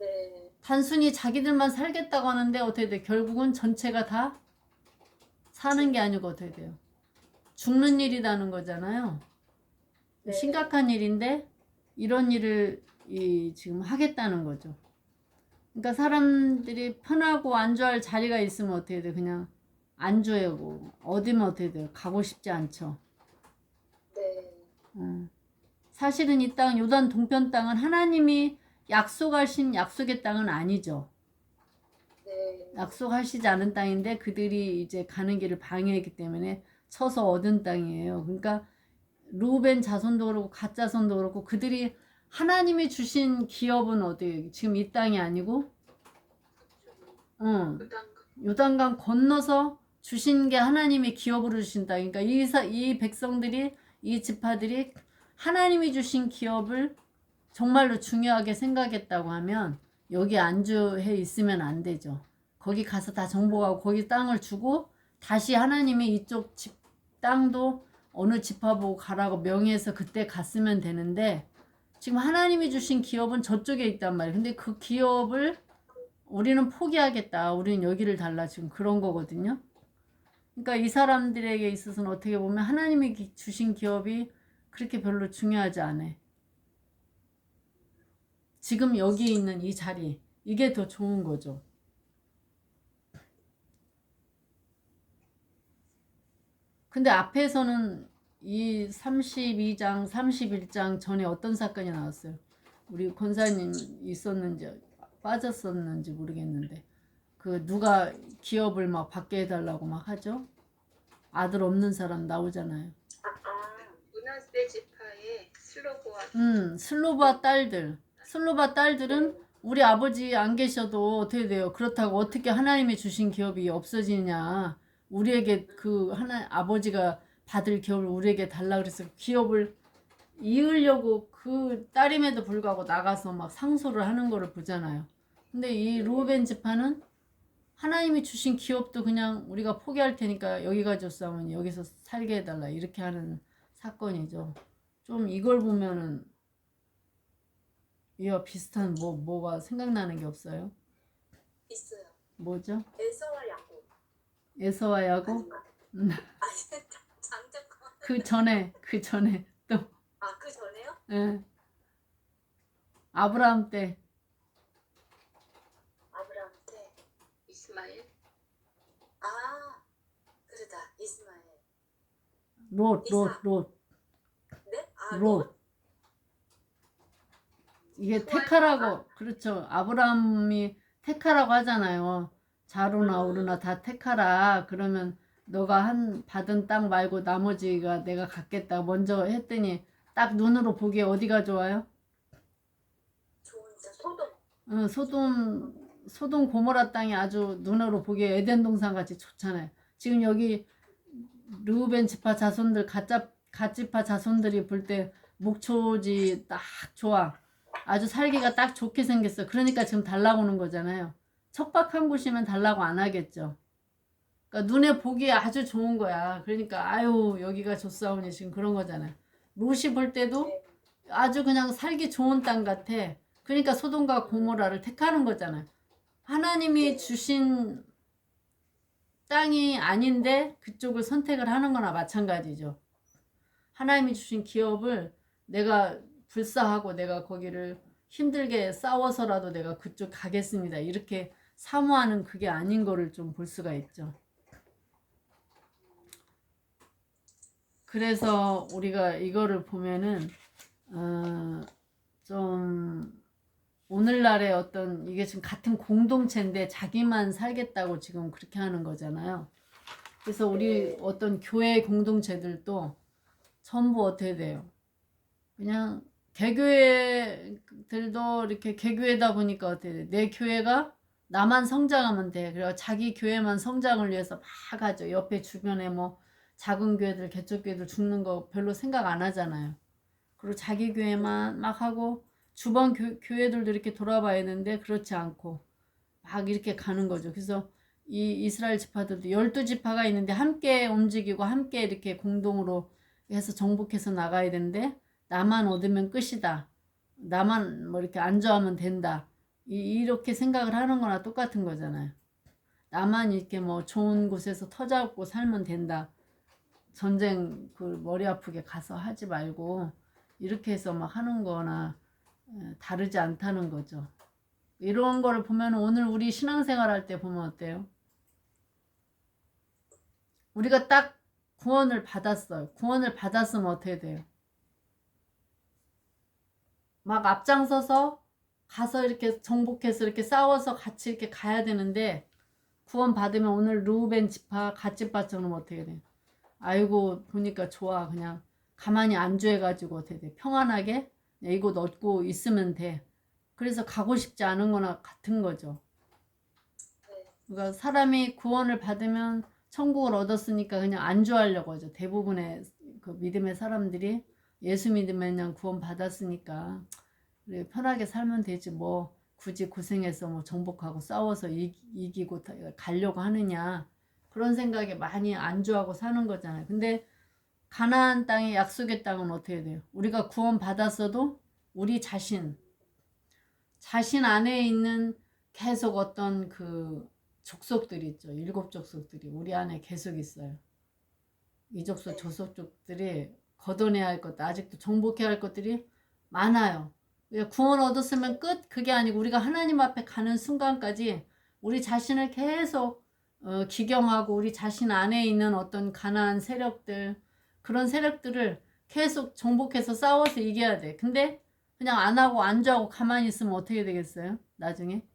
단순히 자기들만 살겠다고 하는데 어떻게 돼요? 결국은 전체가 다 사는 게 아니고 어떻게 돼요? 죽는 일이라는 거잖아요. 심각한 일인데 이런 일을 지금 하겠다는 거죠. 그러니까 사람들이 편하고 안주할 자리가 있으면 어떻게 돼요? 그냥 안주하고 어디면 어떻게 돼요? 가고 싶지 않죠. 사실은 이 땅 요단 동편 땅은 하나님이 약속하신 약속의 땅은 아니죠. 약속하시지 않은 땅인데 그들이 이제 가는 길을 방해했기 때문에 쳐서 얻은 땅이에요. 그러니까 루벤 자손도 그렇고 갓 자손도 그렇고 그들이 하나님이 주신 기업은 어디예요? 지금 이 땅이 아니고 요단강 건너서 주신 게 하나님이 기업으로 주신 땅. 그러니까 이 백성들이 이 지파들이 하나님이 주신 기업을 정말로 중요하게 생각했다고 하면 여기 안주해 있으면 안 되죠. 거기 가서 다 정복하고 거기 땅을 주고 다시 하나님이 이쪽 집 땅도 어느 지파보고 가라고 명의해서 그때 갔으면 되는데 지금 하나님이 주신 기업은 저쪽에 있단 말이에요. 근데 그 기업을 우리는 포기하겠다. 우리는 여기를 달라. 지금 그런 거거든요. 그러니까 이 사람들에게 있어서는 어떻게 보면 하나님이 주신 기업이 그렇게 별로 중요하지 않아. 지금 여기 있는 이 자리, 이게 더 좋은 거죠. 근데 앞에서는 이 32장, 31장 전에 어떤 사건이 나왔어요? 우리 권사님 있었는지 빠졌었는지 모르겠는데 그 누가 기업을 막 받게 해달라고 막 하죠? 아들 없는 사람 나오잖아요. 문하세 지파의 슬로보아. 슬로바 딸들은 우리 아버지 안 계셔도 어떻게 돼요? 그렇다고 어떻게 하나님이 주신 기업이 없어지냐? 우리에게 그 아버지가 받을 기업을 우리에게 달라 그래서 기업을 이으려고 그 딸임에도 불구하고 나가서 막 상소를 하는 거를 보잖아요. 근데 이 루벤 지파는 하나님이 주신 기업도 그냥 우리가 포기할 테니까 여기 가지고 싸우면 여기서 살게 해달라 이렇게 하는 사건이죠. 좀 이걸 보면은 이와 비슷한 뭐가 생각나는 게 없어요? 있어요. 뭐죠? 에서와 야곱. 에서와 야곱? 아니 장자권. 그 전에 또 그 전에요? 예. 아브라함 때 아브라함 때. 이스마엘. 그러다 이스마엘. 롯. 네? 롯. 이게 택하라고 그렇죠. 아브라함이 택하라고 하잖아요. 자루나 오르나 다 택하라. 그러면 너가 받은 땅 말고 나머지가 내가 갖겠다. 먼저 했더니 딱 눈으로 보기에 어디가 좋아요? 좋은 소돔 고모라 땅이 아주 눈으로 보기에 에덴 동산 같이 좋잖아요. 지금 여기 르우벤 지파 자손들 갓 지파 자손들이 볼 때 목초지 딱 좋아. 아주 살기가 딱 좋게 생겼어. 그러니까 지금 달라고 오는 거잖아요. 척박한 곳이면 달라고 안 하겠죠. 그러니까 눈에 보기에 아주 좋은 거야. 그러니까 아유 여기가 좋사오니 지금 그런 거잖아요. 롯이 볼 때도 아주 그냥 살기 좋은 땅 같아. 그러니까 소돔과 고모라를 택하는 거잖아요. 하나님이 주신 땅이 아닌데 그쪽을 선택을 하는 거나 마찬가지죠. 하나님이 주신 기업을 내가 불사하고 내가 거기를 힘들게 싸워서라도 내가 그쪽 가겠습니다. 이렇게 사모하는 그게 아닌 거를 좀 볼 수가 있죠. 그래서 우리가 이거를 보면은 좀 오늘날의 어떤 이게 지금 같은 공동체인데 자기만 살겠다고 지금 그렇게 하는 거잖아요. 그래서 우리 어떤 교회 공동체들도 전부 어떻게 돼요? 그냥 개교회들도 이렇게 개교회다 보니까 어떻게 돼? 내 교회가 나만 성장하면 돼. 그리고 자기 교회만 성장을 위해서 막 하죠. 옆에 주변에 뭐 작은 교회들, 개척교회들 죽는 거 별로 생각 안 하잖아요. 그리고 자기 교회만 막 하고 주변 교회들도 이렇게 돌아봐야 되는데 그렇지 않고 막 이렇게 가는 거죠. 그래서 이 이스라엘 지파들도 12지파가 있는데 함께 움직이고 함께 이렇게 공동으로 해서 정복해서 나가야 되는데 나만 얻으면 끝이다. 나만 뭐 이렇게 안주하면 된다. 이렇게 생각을 하는 거나 똑같은 거잖아요. 나만 이렇게 뭐 좋은 곳에서 터잡고 살면 된다. 전쟁 그 머리 아프게 가서 하지 말고 이렇게 해서 막 하는 거나 다르지 않다는 거죠. 이런 거를 보면 오늘 우리 신앙생활 할 때 보면 어때요? 우리가 딱 구원을 받았어요. 구원을 받았으면 어떻게 돼요? 막 앞장서서 가서 이렇게 정복해서 이렇게 싸워서 같이 이렇게 가야 되는데 구원 받으면 오늘 루벤 지파, 갓 지파처럼 어떻게 돼요? 아이고 보니까 좋아. 그냥 가만히 안주해가지고 어떻게 돼? 평안하게 이곳 얻고 있으면 돼. 그래서 가고 싶지 않은 거나 같은 거죠. 그러니까 사람이 구원을 받으면 천국을 얻었으니까 그냥 안주하려고 하죠. 대부분의 그 믿음의 사람들이 예수 믿으면 그냥 구원 받았으니까 그래, 편하게 살면 되지 뭐 굳이 고생해서 뭐 정복하고 싸워서 이기고 가려고 하느냐 그런 생각에 많이 안주하고 사는 거잖아요. 근데 가나안 땅의 약속의 땅은 어떻게 돼요? 우리가 구원 받았어도 우리 자신 안에 있는 계속 어떤 그 족속들이 있죠. 7족속들이 우리 안에 계속 있어요. 이 족속 저 족속들이 걷어내야 할 것들, 아직도 정복해야 할 것들이 많아요. 구원 얻었으면 끝? 그게 아니고 우리가 하나님 앞에 가는 순간까지 우리 자신을 계속 기경하고 우리 자신 안에 있는 어떤 가난한 세력들, 그런 세력들을 계속 정복해서 싸워서 이겨야 돼. 근데 그냥 안 하고 안주하고 가만히 있으면 어떻게 되겠어요? 나중에?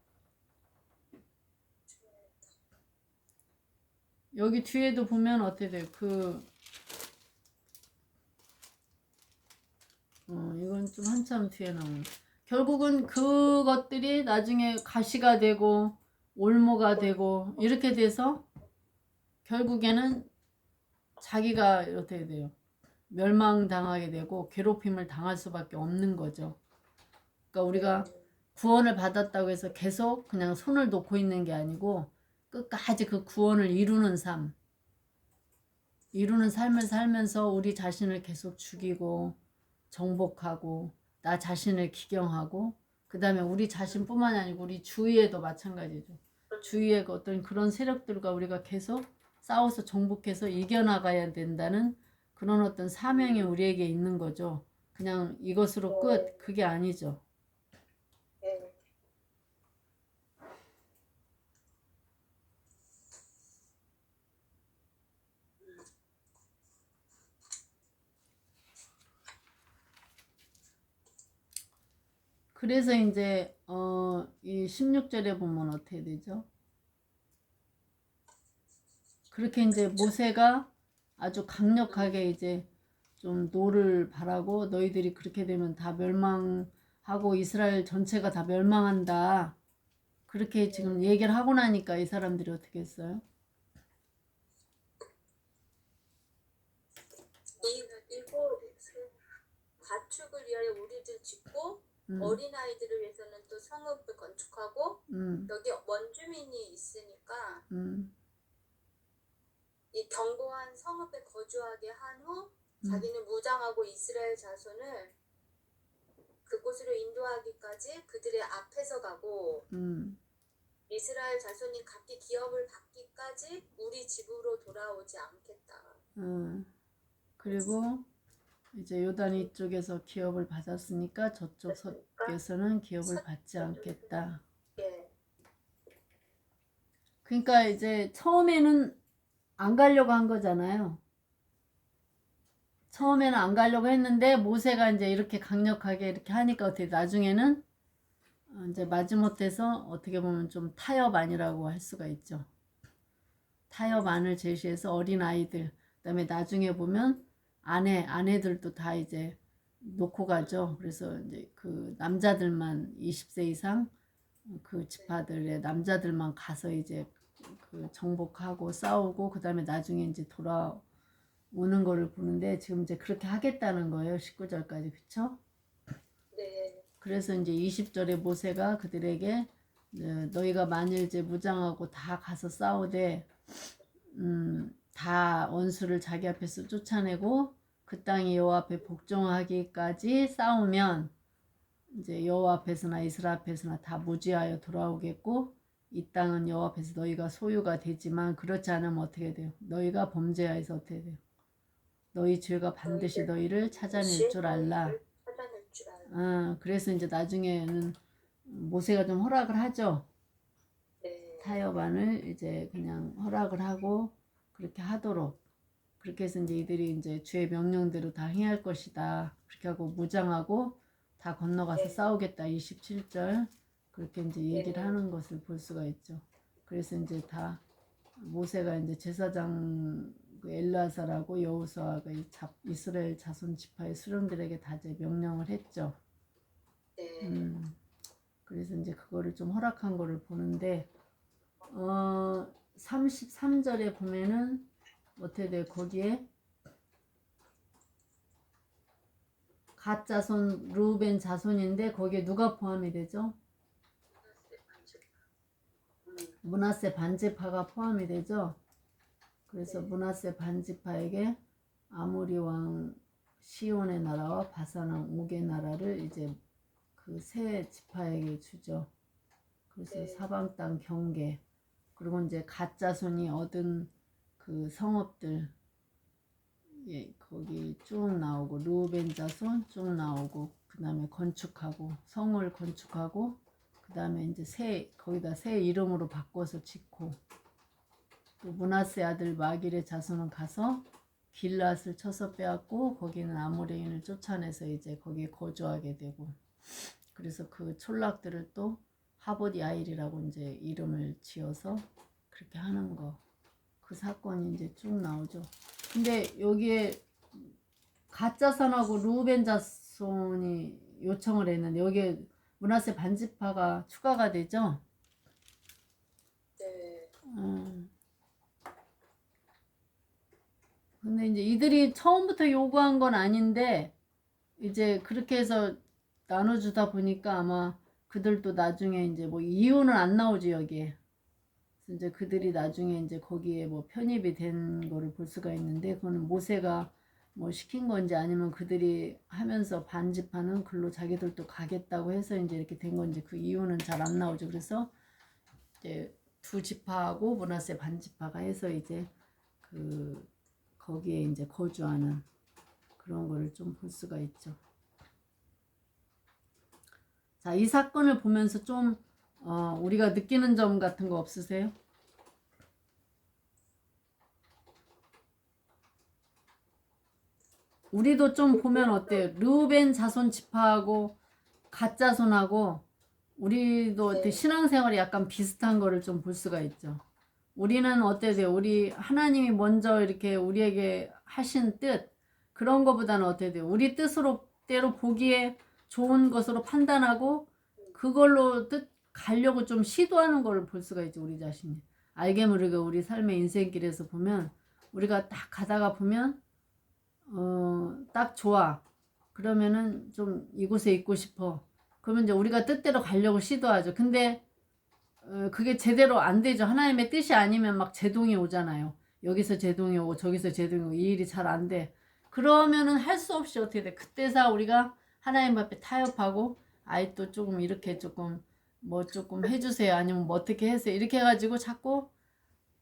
여기 뒤에도 보면 어떻게 돼요? 이건 좀 한참 뒤에 나오네. 결국은 그것들이 나중에 가시가 되고 올무가 되고 이렇게 돼서 결국에는 자기가 어떻게 돼요? 멸망당하게 되고 괴롭힘을 당할 수밖에 없는 거죠. 그러니까 우리가 구원을 받았다고 해서 계속 그냥 손을 놓고 있는 게 아니고 끝까지 그 구원을 이루는 삶을 살면서 우리 자신을 계속 죽이고 정복하고 나 자신을 기경하고 그 다음에 우리 자신뿐만 아니고 우리 주위에도 마찬가지죠. 주위에 어떤 그런 세력들과 우리가 계속 싸워서 정복해서 이겨나가야 된다는 그런 어떤 사명이 우리에게 있는 거죠. 그냥 이것으로 끝, 그게 아니죠. 그래서 이제 이 16절에 보면 어떻게 되죠? 그렇게 이제 모세가 아주 강력하게 이제 좀 노를 바라고 너희들이 그렇게 되면 다 멸망하고 이스라엘 전체가 다 멸망한다. 그렇게 지금 얘기를 하고 나니까 이 사람들이 어떻게 했어요? 이거 가축을 위하여 우리들 짓고 어린아이들을 위해서는 또 성읍을 건축하고 여기 원주민이 있으니까 이 견고한 성읍에 거주하게 한 후 자기는 무장하고 이스라엘 자손을 그곳으로 인도하기까지 그들의 앞에서 가고 이스라엘 자손이 각기 기업을 받기까지 우리 집으로 돌아오지 않겠다. 그리고 이제 요단 이쪽에서 기업을 받았으니까 저쪽 서쪽에서는 기업을 받지 않겠다. 그러니까 이제 처음에는 안 가려고 한 거잖아요. 처음에는 안 가려고 했는데 모세가 이제 이렇게 강력하게 이렇게 하니까 어떻게 나중에는 이제 마지못해서 어떻게 보면 좀 타협안이라고 할 수가 있죠. 타협안을 제시해서 어린아이들, 그다음에 나중에 보면 아내들도 다 이제 놓고 가죠. 그래서 이제 그 남자들만 20세 이상 그 지파들의 남자들만 가서 이제 그 정복하고 싸우고 그다음에 나중에 이제 돌아오는 거를 보는데 지금 이제 그렇게 하겠다는 거예요. 19절까지. 그쵸? 네. 그래서 이제 20절에 모세가 그들에게 너희가 만일 이제 무장하고 다 가서 싸우되 다 원수를 자기 앞에서 쫓아내고 그 땅이 여호와 앞에 복종하기까지 싸우면 이제 여호와 앞에서나 이스라엘 앞에서나 다 무지하여 돌아오겠고 이 땅은 여호와 앞에서 너희가 소유가 되지만 그렇지 않으면 어떻게 돼요? 너희가 범죄하여서 어떻게 돼요? 너희 죄가 반드시 너희를 찾아낼 줄 알라. 그래서 이제 나중에는 모세가 좀 허락을 하죠. 타협안을 이제 그냥 허락을 하고 그렇게 하도록, 그렇게 해서 이제 이들이 이제 주의 명령대로 다 행할 것이다. 그렇게 하고 무장하고 다 건너가서 싸우겠다. 27절 그렇게 이제 얘기를 하는 것을 볼 수가 있죠. 그래서 이제 다 모세가 이제 제사장 엘르아살하고 여호수아가 이스라엘 자손 지파의 수령들에게 다 이제 명령을 했죠. 그래서 이제 그거를 좀 허락한 거를 보는데 33절에 보면은 어떻게 돼? 거기에 갓 자손 루벤 자손인데 거기에 누가 포함이 되죠? 므낫세 반제파가 포함이 되죠. 그래서 므낫세 반지파에게 아모리 왕 시온의 나라와 바산 왕 옥의 나라를 이제 그 세 지파에게 주죠. 그래서 사방 땅 경계, 그리고 이제 갓 자손이 얻은 그 성읍들, 예, 거기 쭉 나오고 르우벤 자손 쭉 나오고, 그 다음에 건축하고 성을 건축하고, 그 다음에 이제 거기다 새 이름으로 바꿔서 짓고, 또 므낫세 아들 마길의 자손은 가서 길앗을 쳐서 빼앗고 거기는 아모레인을 쫓아내서 이제 거기에 거주하게 되고, 그래서 그 촌락들을 또 하봇 야일이라고 이제 이름을 지어서 그렇게 하는 거, 그 사건이 이제 쭉 나오죠. 근데 여기에 갓 자손하고 르우벤 자손이 요청을 했는데 여기에 므낫세 반지파가 추가가 되죠. 네. 근데 이제 이들이 처음부터 요구한 건 아닌데 이제 그렇게 해서 나눠주다 보니까 아마 그들도 나중에 이제 뭐 이유는 안 나오지 여기에. 그래서 이제 그들이 나중에 이제 거기에 뭐 편입이 된 거를 볼 수가 있는데, 그거는 모세가 뭐 시킨 건지 아니면 그들이 하면서 반지파는 글로 자기들도 가겠다고 해서 이제 이렇게 된 건지 그 이유는 잘 안 나오죠. 그래서 이제 두 지파하고 므낫세 반지파가 해서 이제 그 거기에 이제 거주하는 그런 거를 좀 볼 수가 있죠. 자, 이 사건을 보면서 좀 우리가 느끼는 점 같은 거 없으세요? 우리도 좀 보면 어때요? 르우벤 자손 지파하고 갓 자손하고 우리도 네. 신앙생활이 약간 비슷한 거를 좀 볼 수가 있죠. 우리는 어때요? 우리 하나님이 먼저 이렇게 우리에게 하신 뜻, 그런 거보다는 어때요? 우리 뜻으로 때로 보기에 좋은 것으로 판단하고 그걸로 뜻 가려고 좀 시도하는 걸 볼 수가 있죠. 우리 자신이 알게 모르게 우리 삶의 인생길에서 보면 우리가 딱 가다가 보면 딱 좋아, 그러면은 좀 이곳에 있고 싶어, 그러면 이제 우리가 뜻대로 가려고 시도하죠. 근데 그게 제대로 안 되죠. 하나님의 뜻이 아니면 막 제동이 오잖아요. 여기서 제동이 오고 저기서 제동이 오고 이 일이 잘 안 돼. 그러면은 할 수 없이 어떻게 돼? 그때서 우리가 하나님 앞에 타협하고, 아이 또 조금 이렇게 조금 뭐 조금 해주세요, 아니면 뭐 어떻게 해주세요, 이렇게 해가지고 자꾸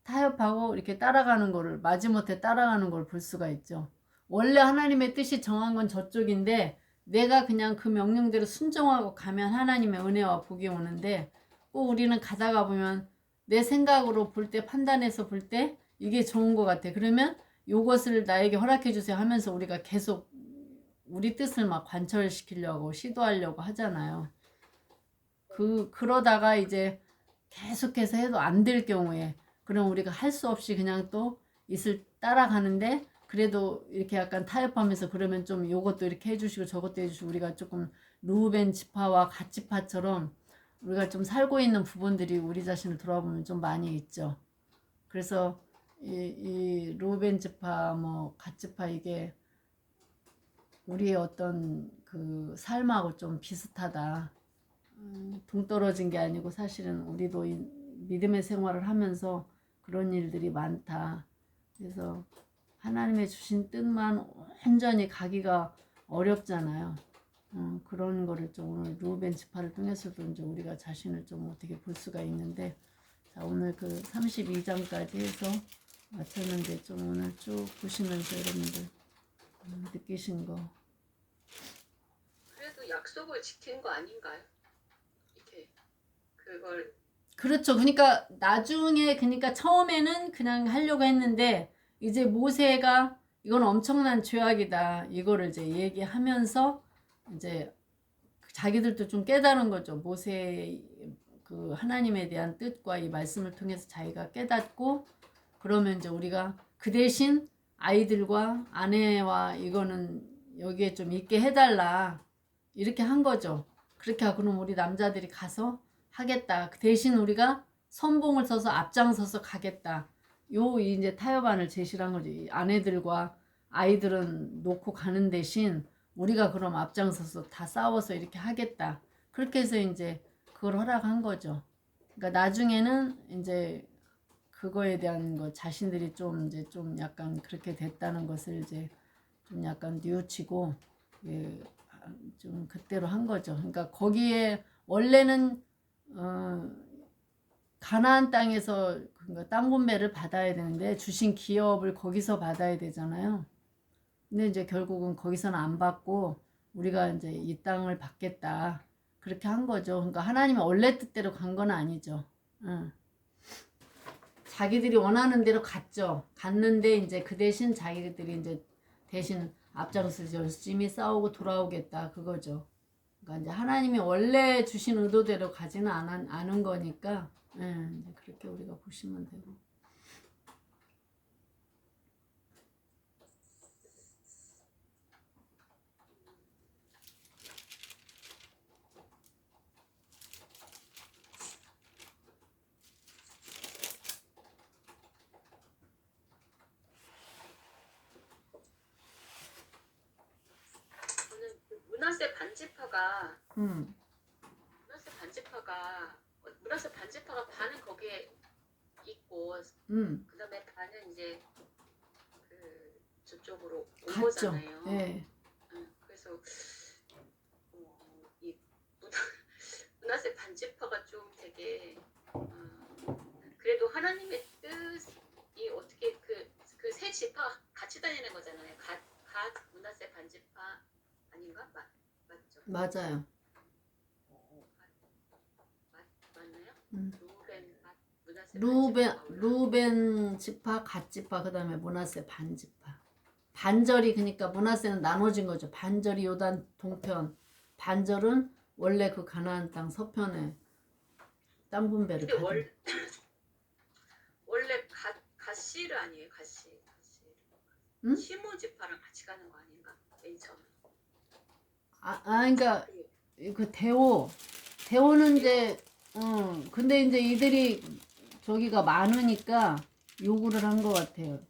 타협하고 이렇게 따라가는 거를, 마지못해 따라가는 걸 볼 수가 있죠. 원래 하나님의 뜻이 정한 건 저쪽인데 내가 그냥 그 명령대로 순종하고 가면 하나님의 은혜와 복이 오는데, 꼭 우리는 가다가 보면 내 생각으로 볼 때, 판단해서 볼 때 이게 좋은 것 같아. 그러면 요것을 나에게 허락해 주세요 하면서 우리가 계속 우리 뜻을 막 관철시키려고 시도하려고 하잖아요. 그러다가 이제 계속해서 해도 안 될 경우에, 그럼 우리가 할 수 없이 그냥 또 있을 따라가는데, 그래도 이렇게 약간 타협하면서 그러면 좀 요것도 이렇게 해주시고 저것도 해주시고, 우리가 조금 르우벤 지파와 갓 지파처럼 우리가 좀 살고 있는 부분들이 우리 자신을 돌아보면 좀 많이 있죠. 그래서 이 르우벤 지파 뭐 갓 지파 이게 우리의 어떤 그 삶하고 좀 비슷하다. 동떨어진 게 아니고 사실은 우리도 이 믿음의 생활을 하면서 그런 일들이 많다. 그래서 하나님의 주신 뜻만 온전히 가기가 어렵잖아요. 그런 거를 좀 오늘 르우벤 지파를 통해서도 이제 우리가 자신을 좀 어떻게 볼 수가 있는데, 자, 오늘 그 32장까지 해서 마쳤는데 좀 오늘 쭉 보시면서 여러분들 느끼신 거. 그래도 약속을 지킨 거 아닌가요? 이렇게 그걸. 그렇죠. 그러니까 나중에, 그러니까 처음에는 그냥 하려고 했는데 이제 모세가 이건 엄청난 죄악이다, 이거를 이제 얘기하면서 이제 자기들도 좀 깨달은 거죠. 모세 그 하나님에 대한 뜻과 이 말씀을 통해서 자기가 깨닫고, 그러면 이제 우리가 그 대신 아이들과 아내와 이거는 여기에 좀 있게 해달라, 이렇게 한 거죠. 그렇게 하고 그럼 우리 남자들이 가서 하겠다. 그 대신 우리가 선봉을 서서 앞장서서 가겠다. 요 이제 타협안을 제시를 한 거지. 아내들과 아이들은 놓고 가는 대신 우리가 그럼 앞장서서 다 싸워서 이렇게 하겠다. 그렇게 해서 이제 그걸 허락한 거죠. 그러니까 나중에는 이제 그거에 대한 거 자신들이 좀 이제 좀 약간 그렇게 됐다는 것을 이제 좀 약간 뉘우치고 예, 좀 그때로 한 거죠. 그러니까 거기에 원래는 가나안 땅에서 그러니까 땅 분배를 받아야 되는데 주신 기업을 거기서 받아야 되잖아요. 근데 이제 결국은 거기서는 안 받고 우리가 이제 이 땅을 받겠다 그렇게 한 거죠. 그러니까 하나님의 원래 뜻대로 간 건 아니죠. 응. 자기들이 원하는 대로 갔죠. 갔는데 이제 그 대신 자기들이 이제 대신 앞장서서 열심히 싸우고 돌아오겠다 그거죠. 그러니까 이제 하나님이 원래 주신 의도대로 가지는 않은 거니까 이제 그렇게 우리가 보시면 되고. 문하세 반지파가 음. 문하세 반지파가 반은 거기에 있고 그다음에 반은 이제 그 저쪽으로 온 갔죠. 거잖아요. 예. 그래서 이 문하세 반지파가 좀 되게 그래도 하나님의 뜻이 어떻게 그 세 지파 같이 다니는 거잖아요. 갓 문하세 반지파 아닌가? 맞죠? 맞아요. 맞나요? 문하세 루벤 지파, 갓 지파, 그 다음에 문하세 반 지파. 반절이 그러니까 문하세는 나눠진 거죠. 반절이 요단 동편, 반절은 원래 그 가나안 땅 서편에 땅 분배를 근데 받은. 원래 갓시르 아니에요? 갓시. 응? 시므 지파랑 같이 가는 거 아닌가? 맨 처음에. 그러니까 그 대호는 이제 근데 이제 이들이 저기가 많으니까 요구를 한 것 같아요.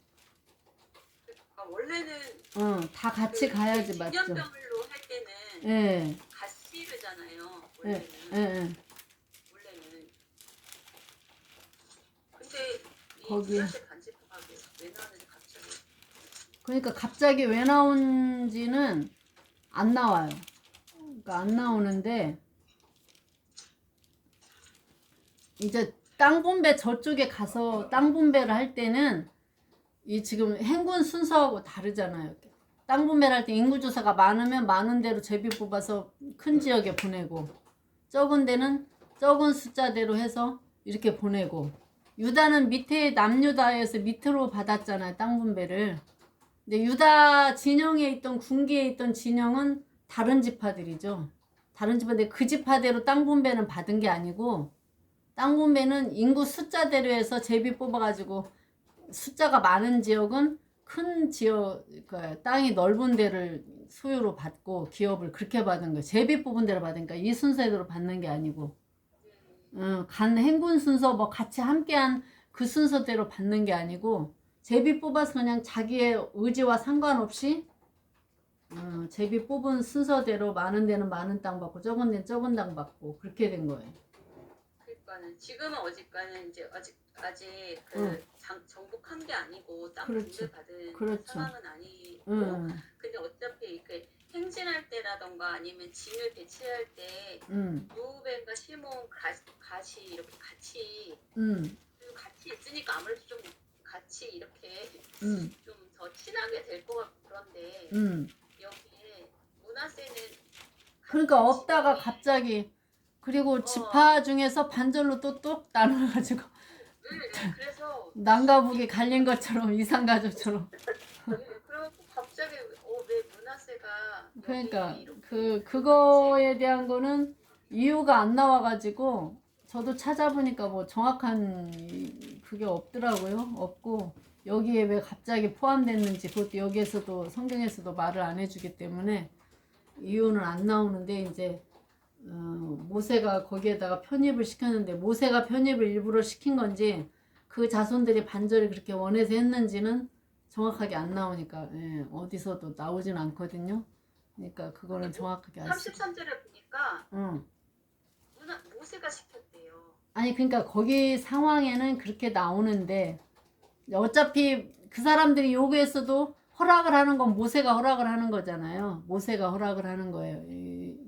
원래는 다 같이 가야지 맞죠. 기념병으로 할 때는 예. 갓시르잖아요. 예. 원래는. 예. 근데 이 거기. 문하세 반지파가 왜 나오는지 갑자기. 그러니까 갑자기 왜 나온지는 안 나와요. 그러니까 안 나오는데 이제 땅 분배 저쪽에 가서 땅 분배를 할 때는 이 지금 행군 순서하고 다르잖아요. 땅 분배를 할 때 인구 조사가 많으면 많은 대로 제비 뽑아서 큰 지역에 보내고 적은 데는 적은 숫자대로 해서 이렇게 보내고 유다는 밑에 남유다에서 밑으로 받았잖아요. 땅 분배를. 근데 유다 진영에 있던 군기에 있던 진영은 다른 지파들이죠. 다른 지파인데 그 지파대로 땅 분배는 받은 게 아니고 땅 분배는 인구 숫자대로 해서 제비 뽑아가지고 숫자가 많은 지역은 큰 지역 땅이 넓은 데를 소유로 받고 기업을 그렇게 받은 거예요. 제비 뽑은 데로 받으니까 이 순서대로 받는 게 아니고 간 행군 순서 뭐 같이 함께한 그 순서대로 받는 게 아니고 제비 뽑아서 그냥 자기의 의지와 상관없이 제비 뽑은 순서대로 많은 데는 많은 땅 받고 적은 데는 적은 땅 받고 그렇게 된 거예요. 그러니까는 지금은 어지간은 이제 아직 정복한 게 아니고 땅 그렇죠. 분배받은 그렇죠. 상황은 아니고 근데 어차피 이렇게 행진할 때라던가 아니면 진을 배치할 때 루벤과 시몬 갓이 이렇게 같이 있으니까 아무래도 좀 같이 이렇게 좀 더 친하게 될 것 같고 그런데 여기에 문하세는 그러니까 없다가 갑자기 그리고 지파 중에서 반절로 또 나눠가지고 그래서 남과 북이 갈린 것처럼 이산가족처럼 그리고 갑자기 왜 문하세가 그러니까 이렇게 그거에 대한 거는 이유가 안 나와가지고 저도 찾아보니까 뭐 정확한 그게 없더라고요. 없고 여기에 왜 갑자기 포함됐는지 그것도 여기에서도 성경에서도 말을 안 해주기 때문에 이유는 안 나오는데 이제 모세가 거기에다가 편입을 시켰는데 모세가 편입을 일부러 시킨 건지 그 자손들이 반절이 그렇게 원해서 했는지는 정확하게 안 나오니까 어디서도 나오진 않거든요. 그러니까 그거는 정확하게 알 수. 33절에 보니까 모세가 시켰대요. 아니 그러니까 거기 상황에는 그렇게 나오는데 어차피 그 사람들이 요구했어도 허락을 하는 건 모세가 허락을 하는 거잖아요. 모세가 허락을 하는 거예요.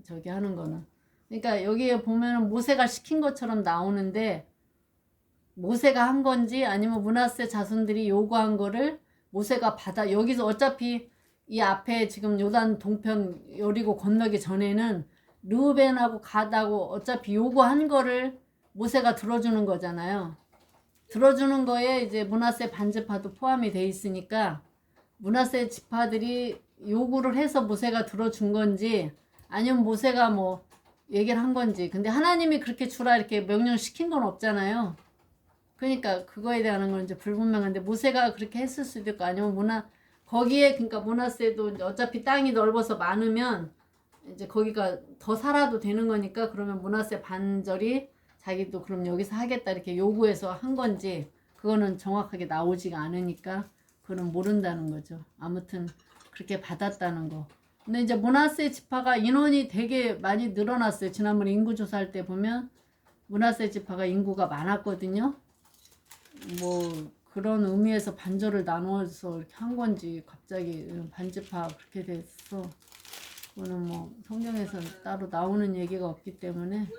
저기 하는 거는. 그러니까 여기에 보면은 모세가 시킨 것처럼 나오는데 모세가 한 건지 아니면 므낫세 자손들이 요구한 거를 모세가 받아 여기서 어차피 이 앞에 지금 요단 동편 여리고 건너기 전에는 르우벤하고 가다고 어차피 요구한 거를 모세가 들어주는 거잖아요. 들어주는 거에 이제 므낫세 반지파도 포함이 돼 있으니까 므낫세 지파들이 요구를 해서 모세가 들어준 건지 아니면 모세가 뭐 얘기를 한 건지 근데 하나님이 그렇게 주라 이렇게 명령시킨 건 없잖아요. 그러니까 그거에 대한 건 이제 불분명한데 모세가 그렇게 했을 수도 있고 아니면 거기에 그러니까 므낫세도 이제 어차피 땅이 넓어서 많으면 이제 거기가 더 살아도 되는 거니까 그러면 므낫세 반절이 자기도 그럼 여기서 하겠다 이렇게 요구해서 한 건지 그거는 정확하게 나오지가 않으니까 그거는 모른다는 거죠. 아무튼 그렇게 받았다는 거. 근데 이제 므낫세 지파가 인원이 되게 많이 늘어났어요. 지난번에 인구 조사할 때 보면 므낫세 지파가 인구가 많았거든요. 뭐 그런 의미에서 반절을 나누어서 이렇게 한 건지 갑자기 반지파 그렇게 됐어. 그거는 뭐 성경에서 따로 나오는 얘기가 없기 때문에.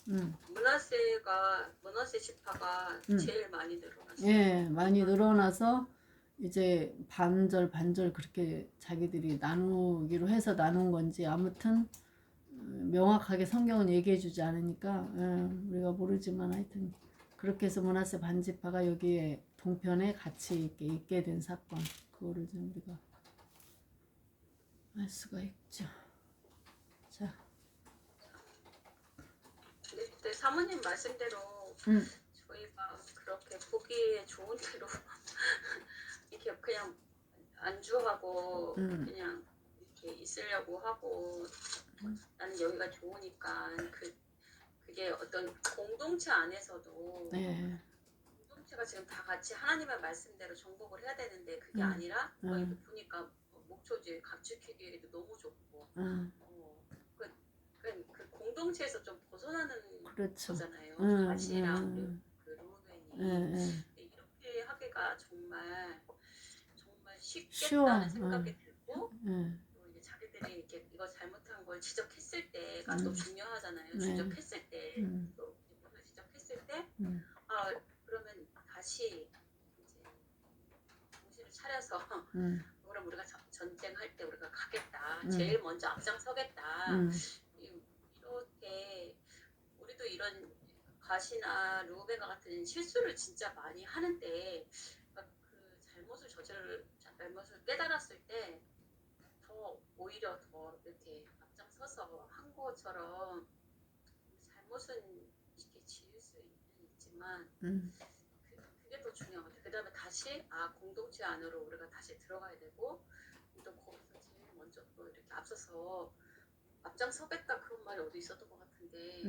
므낫세 지파가 제일 많이 늘어났어요. 예, 많이 늘어나서 이제 반절 그렇게 자기들이 나누기로 해서 나눈 건지 아무튼 명확하게 성경은 얘기해 주지 않으니까 우리가 모르지만 하여튼 그렇게 해서 므낫세 반지파가 여기에 동편에 같이 있게 된 사건 그거를 좀 우리가 알 수가 있죠. 자, 근데 사모님 말씀대로 저희가 그렇게 보기에 좋은 대로 이렇게 그냥 안주하고 그냥 이렇게 있으려고 하고 나는 여기가 좋으니까 그게 어떤 공동체 안에서도 네. 공동체가 지금 다 같이 하나님의 말씀대로 정복을 해야 되는데 그게 아니라 보니까 목초지 각지키기에도 너무 좋고 그 공동체에서 좀 벗어나는 그렇죠. 거잖아요. 가시랑 그 루벤이 이렇게 하기가 정말 쉽겠다는 생각이 들고 또 이제 자기들이 이렇게 이거 잘못한 걸 지적했을 때가 또 중요하잖아요. 지적했을 때 또 지적했을 때 그러면 다시 이제 정신을 차려서 그럼 우리가 전쟁할 때 우리가 가겠다. 제일 먼저 앞장서겠다. 이렇게 우리도 이런 가시나 루벤과 같은 실수를 진짜 많이 하는데 그 잘못을 깨달았을 때 오히려 더 이렇게 앞장서서 한 것처럼 잘못은 이렇게 지을 수 있지만 그게 더 중요한 것 같아요. 그 다음에 다시 공동체 안으로 우리가 다시 들어가야 되고 또 거기서 제일 먼저 또 이렇게 앞서서 앞장서겠다 그런 말이 어디 있었던 것 같은데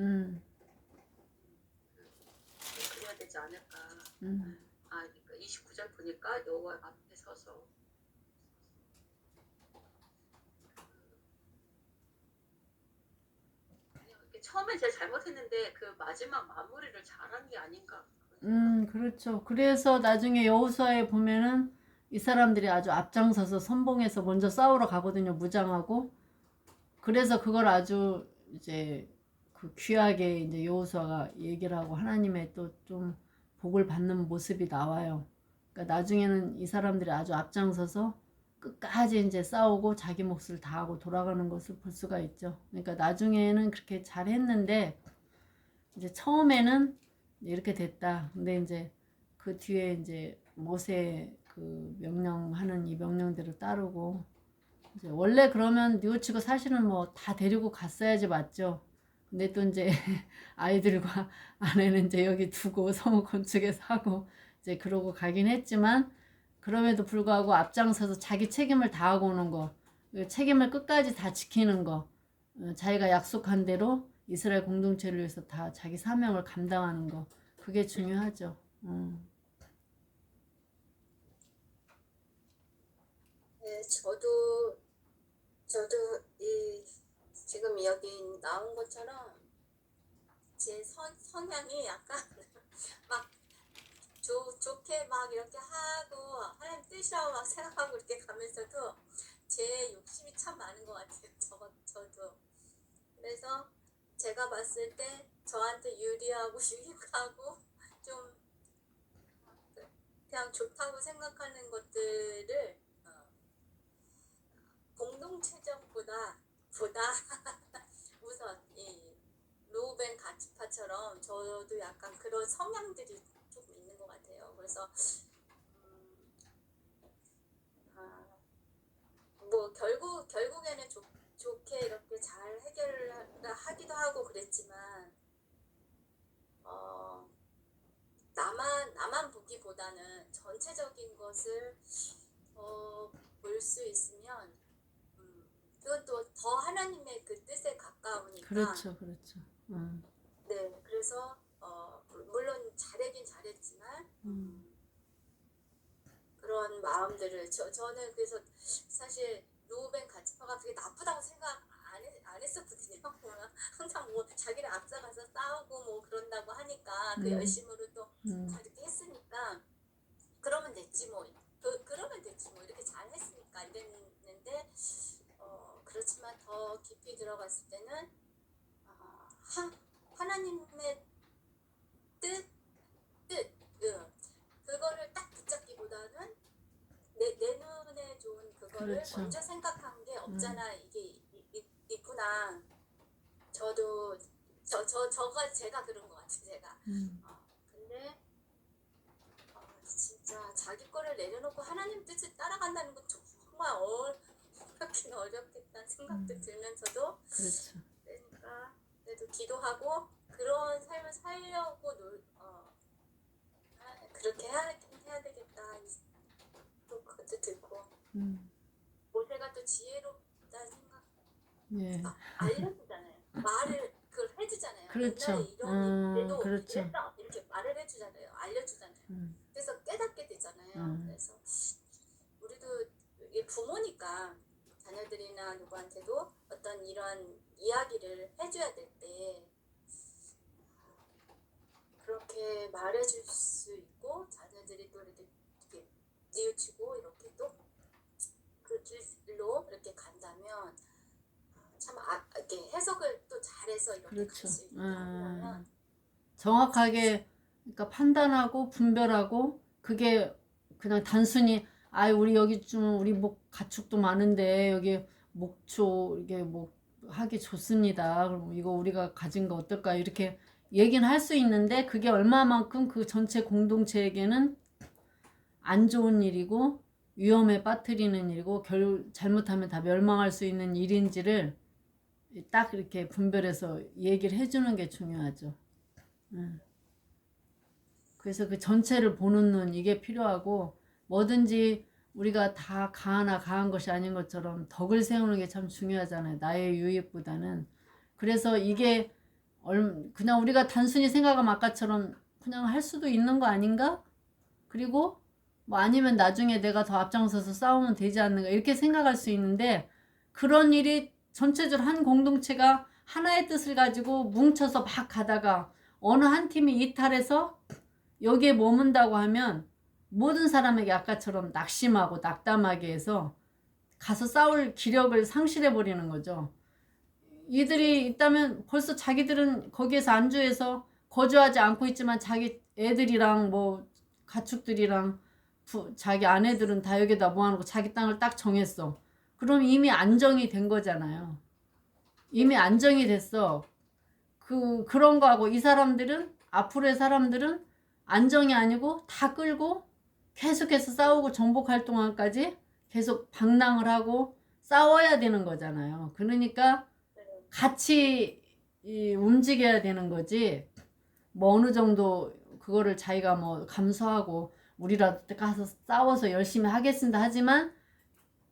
그래야 되지 않을까. 29절 보니까 여호와 앞에 서서 처음에 제가 잘못했는데 그 마지막 마무리를 잘한 게 아닌가. 그렇죠. 그래서 나중에 여호수아에 보면은 이 사람들이 아주 앞장서서 선봉해서 먼저 싸우러 가거든요. 무장하고. 그래서 그걸 아주 이제 그 귀하게 이제 여호수아가 얘기를 하고 하나님의 또 좀 복을 받는 모습이 나와요. 그러니까 나중에는 이 사람들이 아주 앞장서서 끝까지 이제 싸우고 자기 몫을 다하고 돌아가는 것을 볼 수가 있죠. 그러니까 나중에는 그렇게 잘했는데 이제 처음에는 이렇게 됐다. 근데 이제 그 뒤에 이제 모세 그 명령하는 이 명령대로 따르고 이제 원래 그러면 뉘우치고 사실은 뭐 다 데리고 갔어야지 맞죠. 근데 또 이제 아이들과 아내는 이제 여기 두고 성읍 건축에서 하고 이제 그러고 가긴 했지만 그럼에도 불구하고 앞장서서 자기 책임을 다하고 오는 거, 책임을 끝까지 다 지키는 거, 자기가 약속한 대로 이스라엘 공동체를 위해서 다 자기 사명을 감당하는 거, 그게 중요하죠. 네, 저도 이 지금 여기 나온 것처럼 제 성향이 약간 막 좋게 막 이렇게 하고 하나님 뜻이라고 막 생각하고 이렇게 가면서도 제 욕심이 참 많은 것 같아요. 저도. 그래서 제가 봤을 때 저한테 유리하고 유익하고 좀 그냥 좋다고 생각하는 것들을 공동체적보다 우선 이 루벤 가츠파처럼 저도 약간 그런 성향들이 조금 있는 것 같아요. 그래서 뭐 결국에는 좋게 이렇게 잘 해결하기도 하고 그랬지만 나만 보기보다는 전체적인 것을 볼 수 있으면 그건 또 더 하나님의 그 뜻에 가까우니까. 그렇죠. 네, 그래서 물론 잘하긴 잘했지만 그런 마음들을 저는 그래서 사실 루벤 가츠파가 그게 나쁘다고 생각 안 했었거든요. 항상 뭐 자기를 앞서가서 싸우고 뭐 그런다고 하니까 그 열심으로 또 이렇게 했으니까 그러면 됐지 뭐 이렇게 잘 했으니까 이랬는데 그렇지만 더 깊이 들어갔을 때는 하나님의 뜻 그거를 딱 붙잡기보다는 내 눈에 좋은 그거를 그렇죠. 먼저 생각한 게 없잖아. 이게 있구나. 저도 제가 그런 것 같아요. 제가. 근데 진짜 자기 거를 내려놓고 하나님 뜻을 따라간다는 건 정말 어렵겠다는 생각도 들면서도 그렇죠. 그러니까 그래도 기도하고 그런 삶을 살려고 그렇게 해야 되겠다. 또 그것도 듣고 모세가 또 지혜롭다는 생각. 예. 알려주잖아요. 말을 그걸 해주잖아요. 그렇죠. 옛날에 이런 일도 그렇죠. 이랬다 이렇게 말을 해주잖아요. 알려주잖아요. 그래서 깨닫게 되잖아요. 그래서 우리도 이게 부모니까 자녀들이나 누구한테도 어떤 이런 이야기를 해줘야 될 때 그렇게 말해줄 수 있고 자녀들이 또 이렇게 뉘우치고 이렇게 또 그 길로 이렇게 간다면 참 이렇게 해석을 또 잘해서 이렇게 그렇죠. 갈 수 있게 하려면 정확하게 그러니까 판단하고 분별하고 그게 그냥 단순히 우리 여기 좀 우리 목 가축도 많은데 여기 목초 이게 뭐 하기 좋습니다. 그럼 이거 우리가 가진 거 어떨까 이렇게 얘기는 할 수 있는데 그게 얼마만큼 그 전체 공동체에게는 안 좋은 일이고 위험에 빠뜨리는 일이고 잘못하면 다 멸망할 수 있는 일인지를 딱 이렇게 분별해서 얘기를 해주는 게 중요하죠. 그래서 그 전체를 보는 눈 이게 필요하고 뭐든지 우리가 다 가한 것이 아닌 것처럼 덕을 세우는 게 참 중요하잖아요. 나의 유익보다는. 그래서 이게 그냥 우리가 단순히 생각하면 아까처럼 그냥 할 수도 있는 거 아닌가? 그리고 뭐 아니면 나중에 내가 더 앞장서서 싸우면 되지 않는가 이렇게 생각할 수 있는데 그런 일이 전체적으로 한 공동체가 하나의 뜻을 가지고 뭉쳐서 막 가다가 어느 한 팀이 이탈해서 여기에 머문다고 하면 모든 사람에게 아까처럼 낙심하고 낙담하게 해서 가서 싸울 기력을 상실해버리는 거죠. 이들이 있다면 벌써 자기들은 거기에서 안주해서 거주하지 않고 있지만 자기 애들이랑 뭐 가축들이랑 자기 아내들은 다 여기다 모아놓고 자기 땅을 딱 정했어. 그럼 이미 안정이 된 거잖아요. 이미 안정이 됐어. 그런 거하고 이 사람들은 앞으로의 사람들은 안정이 아니고 다 끌고 계속해서 싸우고 정복할 동안까지 계속 방랑을 하고 싸워야 되는 거잖아요. 그러니까 같이 움직여야 되는 거지. 뭐 어느 정도 그거를 자기가 뭐 감수하고 우리라도 가서 싸워서 열심히 하겠습니다 하지만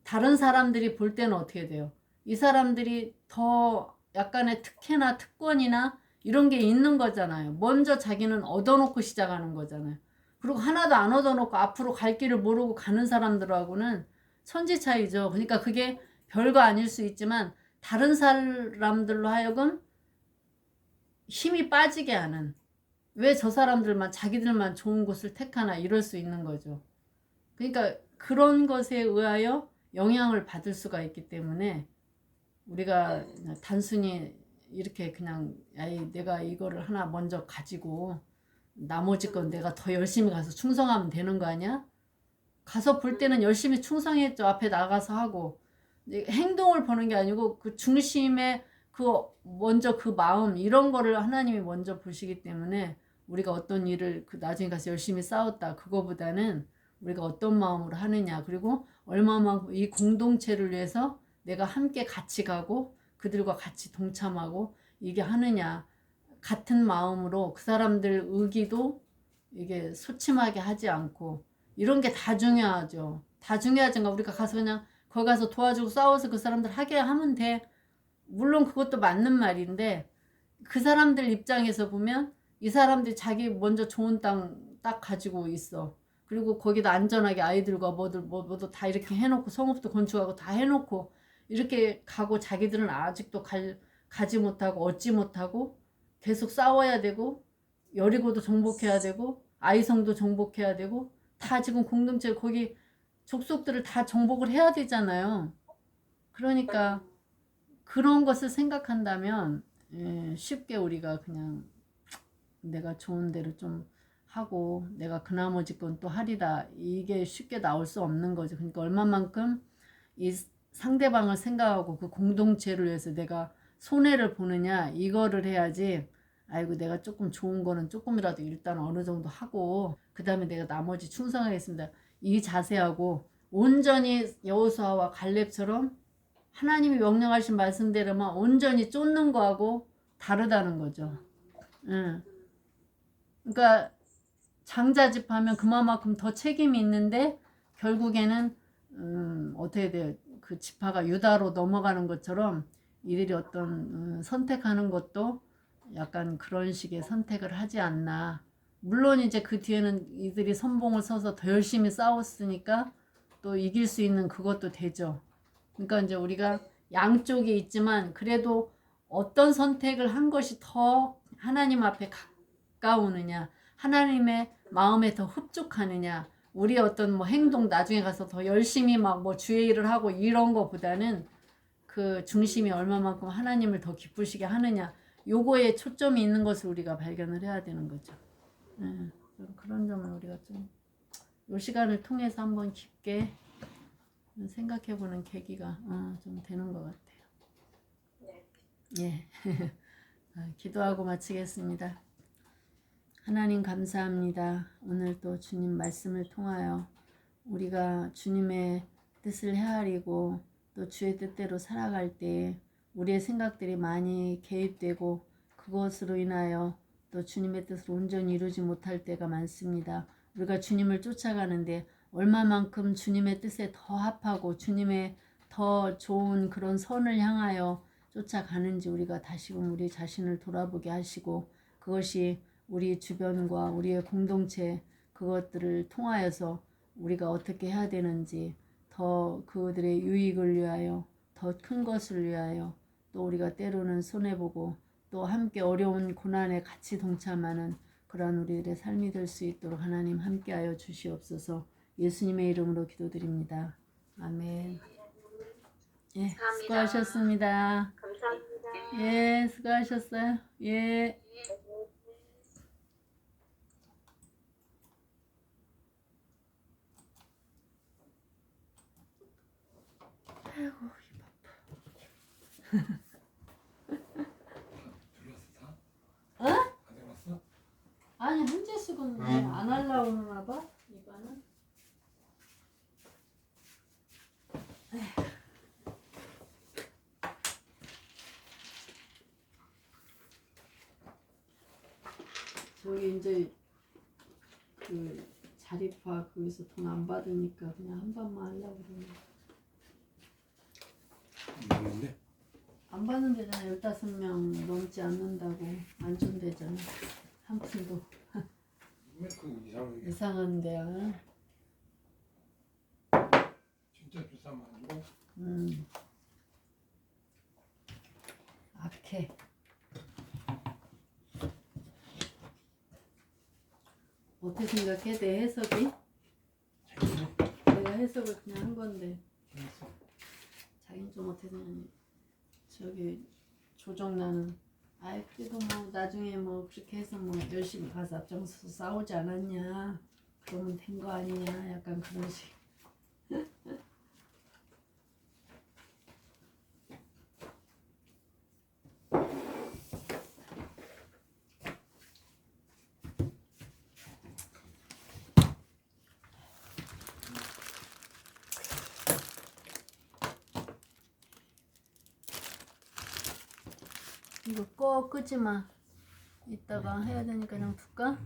다른 사람들이 볼 때는 어떻게 돼요? 이 사람들이 더 약간의 특혜나 특권이나 이런 게 있는 거잖아요. 먼저 자기는 얻어놓고 시작하는 거잖아요. 그리고 하나도 안 얻어놓고 앞으로 갈 길을 모르고 가는 사람들하고는 천지 차이죠. 그러니까 그게 별거 아닐 수 있지만 다른 사람들로 하여금 힘이 빠지게 하는, 왜 저 사람들만 자기들만 좋은 곳을 택하나 이럴 수 있는 거죠. 그러니까 그런 것에 의하여 영향을 받을 수가 있기 때문에 우리가 단순히 이렇게 그냥 내가 이거를 하나 먼저 가지고 나머지 건 내가 더 열심히 가서 충성하면 되는 거 아니야? 가서 볼 때는 열심히 충성했죠. 앞에 나가서 하고 행동을 보는 게 아니고 그 중심에 그 먼저 그 마음 이런 거를 하나님이 먼저 보시기 때문에 우리가 어떤 일을 그 나중에 가서 열심히 싸웠다 그거보다는 우리가 어떤 마음으로 하느냐, 그리고 얼마만큼 이 공동체를 위해서 내가 함께 같이 가고 그들과 같이 동참하고 이게 하느냐, 같은 마음으로 그 사람들 의기도 이게 소침하게 하지 않고 이런 게 다 중요하죠. 다 중요하지만 우리가 가서 그냥 거기 가서 도와주고 싸워서 그 사람들 하게 하면 돼. 물론 그것도 맞는 말인데 그 사람들 입장에서 보면 이 사람들이 자기 먼저 좋은 땅 딱 가지고 있어. 그리고 거기다 안전하게 아이들과 뭐도 다 이렇게 해놓고 성읍도 건축하고 다 해놓고 이렇게 가고 자기들은 아직도 가지 못하고 얻지 못하고 계속 싸워야 되고 여리고도 정복해야 되고 아이성도 정복해야 되고 다 지금 공동체 거기 족속들을 다 정복을 해야 되잖아요. 그러니까 그런 것을 생각한다면 쉽게 우리가 그냥 내가 좋은 대로 좀 하고 내가 그 나머지 건 또 하리다 이게 쉽게 나올 수 없는 거죠. 그러니까 얼마만큼 이 상대방을 생각하고 그 공동체를 위해서 내가 손해를 보느냐 이거를 해야지. 아이고 내가 조금 좋은 거는 조금이라도 일단 어느 정도 하고 그 다음에 내가 나머지 충성하겠습니다. 이 자세하고 온전히 여호수아와 갈렙처럼 하나님이 명령하신 말씀대로만 온전히 쫓는 거하고 다르다는 거죠. 그러니까 장자집 하면 그만큼 더 책임이 있는데 결국에는 어떻게 돼요? 그 지파가 유다로 넘어가는 것처럼 이들이 어떤 선택하는 것도 약간 그런 식의 선택을 하지 않나. 물론 이제 그 뒤에는 이들이 선봉을 서서 더 열심히 싸웠으니까 또 이길 수 있는 그것도 되죠. 그러니까 이제 우리가 양쪽이 있지만 그래도 어떤 선택을 한 것이 더 하나님 앞에 가까우느냐, 하나님의 마음에 더 흡족하느냐, 우리 어떤 뭐 행동 나중에 가서 더 열심히 막 뭐 주의 일을 하고 이런 거보다는 그 중심이 얼마만큼 하나님을 더 기쁘시게 하느냐, 요거에 초점이 있는 것을 우리가 발견을 해야 되는 거죠. 그런 점을 우리가 좀 요 시간을 통해서 한번 깊게 생각해보는 계기가 좀 되는 것 같아요. 예. 기도하고 마치겠습니다. 하나님 감사합니다. 오늘 또 주님 말씀을 통하여 우리가 주님의 뜻을 헤아리고 또 주의 뜻대로 살아갈 때 우리의 생각들이 많이 개입되고 그것으로 인하여 또 주님의 뜻을 온전히 이루지 못할 때가 많습니다. 우리가 주님을 쫓아가는데 얼마만큼 주님의 뜻에 더 합하고 주님의 더 좋은 그런 선을 향하여 쫓아가는지 우리가 다시금 우리 자신을 돌아보게 하시고 그것이 우리 주변과 우리의 공동체 그것들을 통하여서 우리가 어떻게 해야 되는지 더 그들의 유익을 위하여 더 큰 것을 위하여 또 우리가 때로는 손해보고 또 함께 어려운 고난에 같이 동참하는 그런 우리들의 삶이 될 수 있도록 하나님 함께하여 주시옵소서. 예수님의 이름으로 기도드립니다. 아멘. 예, 수고하셨습니다. 감사합니다. 예, 수고하셨어요. 예. 아이고, 입 아파. 어? 아니, 현재식은 안 하려고 그러나 봐. 이거는. 저기 이제 그 자립파 거기서 돈 안 받으니까 그냥 한 번만 하려고 그러네. 안 받는데? 안 받는 데잖아. 15명 넘지 않는다고 안 준대잖아. 한 푼도. 그 이상한데요. 진짜 주사만 주고 악해. 어떻게 생각해? 내 해석이? 재밌네. 내가 해석을 그냥 한 건데 재밌어. 자기는 좀 어떻게 생각하니? 저기 조정나는 아이 그래도 뭐 나중에 뭐 그렇게 해서 뭐 열심히 가서 앞장서서 싸우지 않았냐 그러면 된 거 아니냐 약간 그런 식. 이거 꼭 끄지 마. 이따가 해야 되니까 그냥 둘까?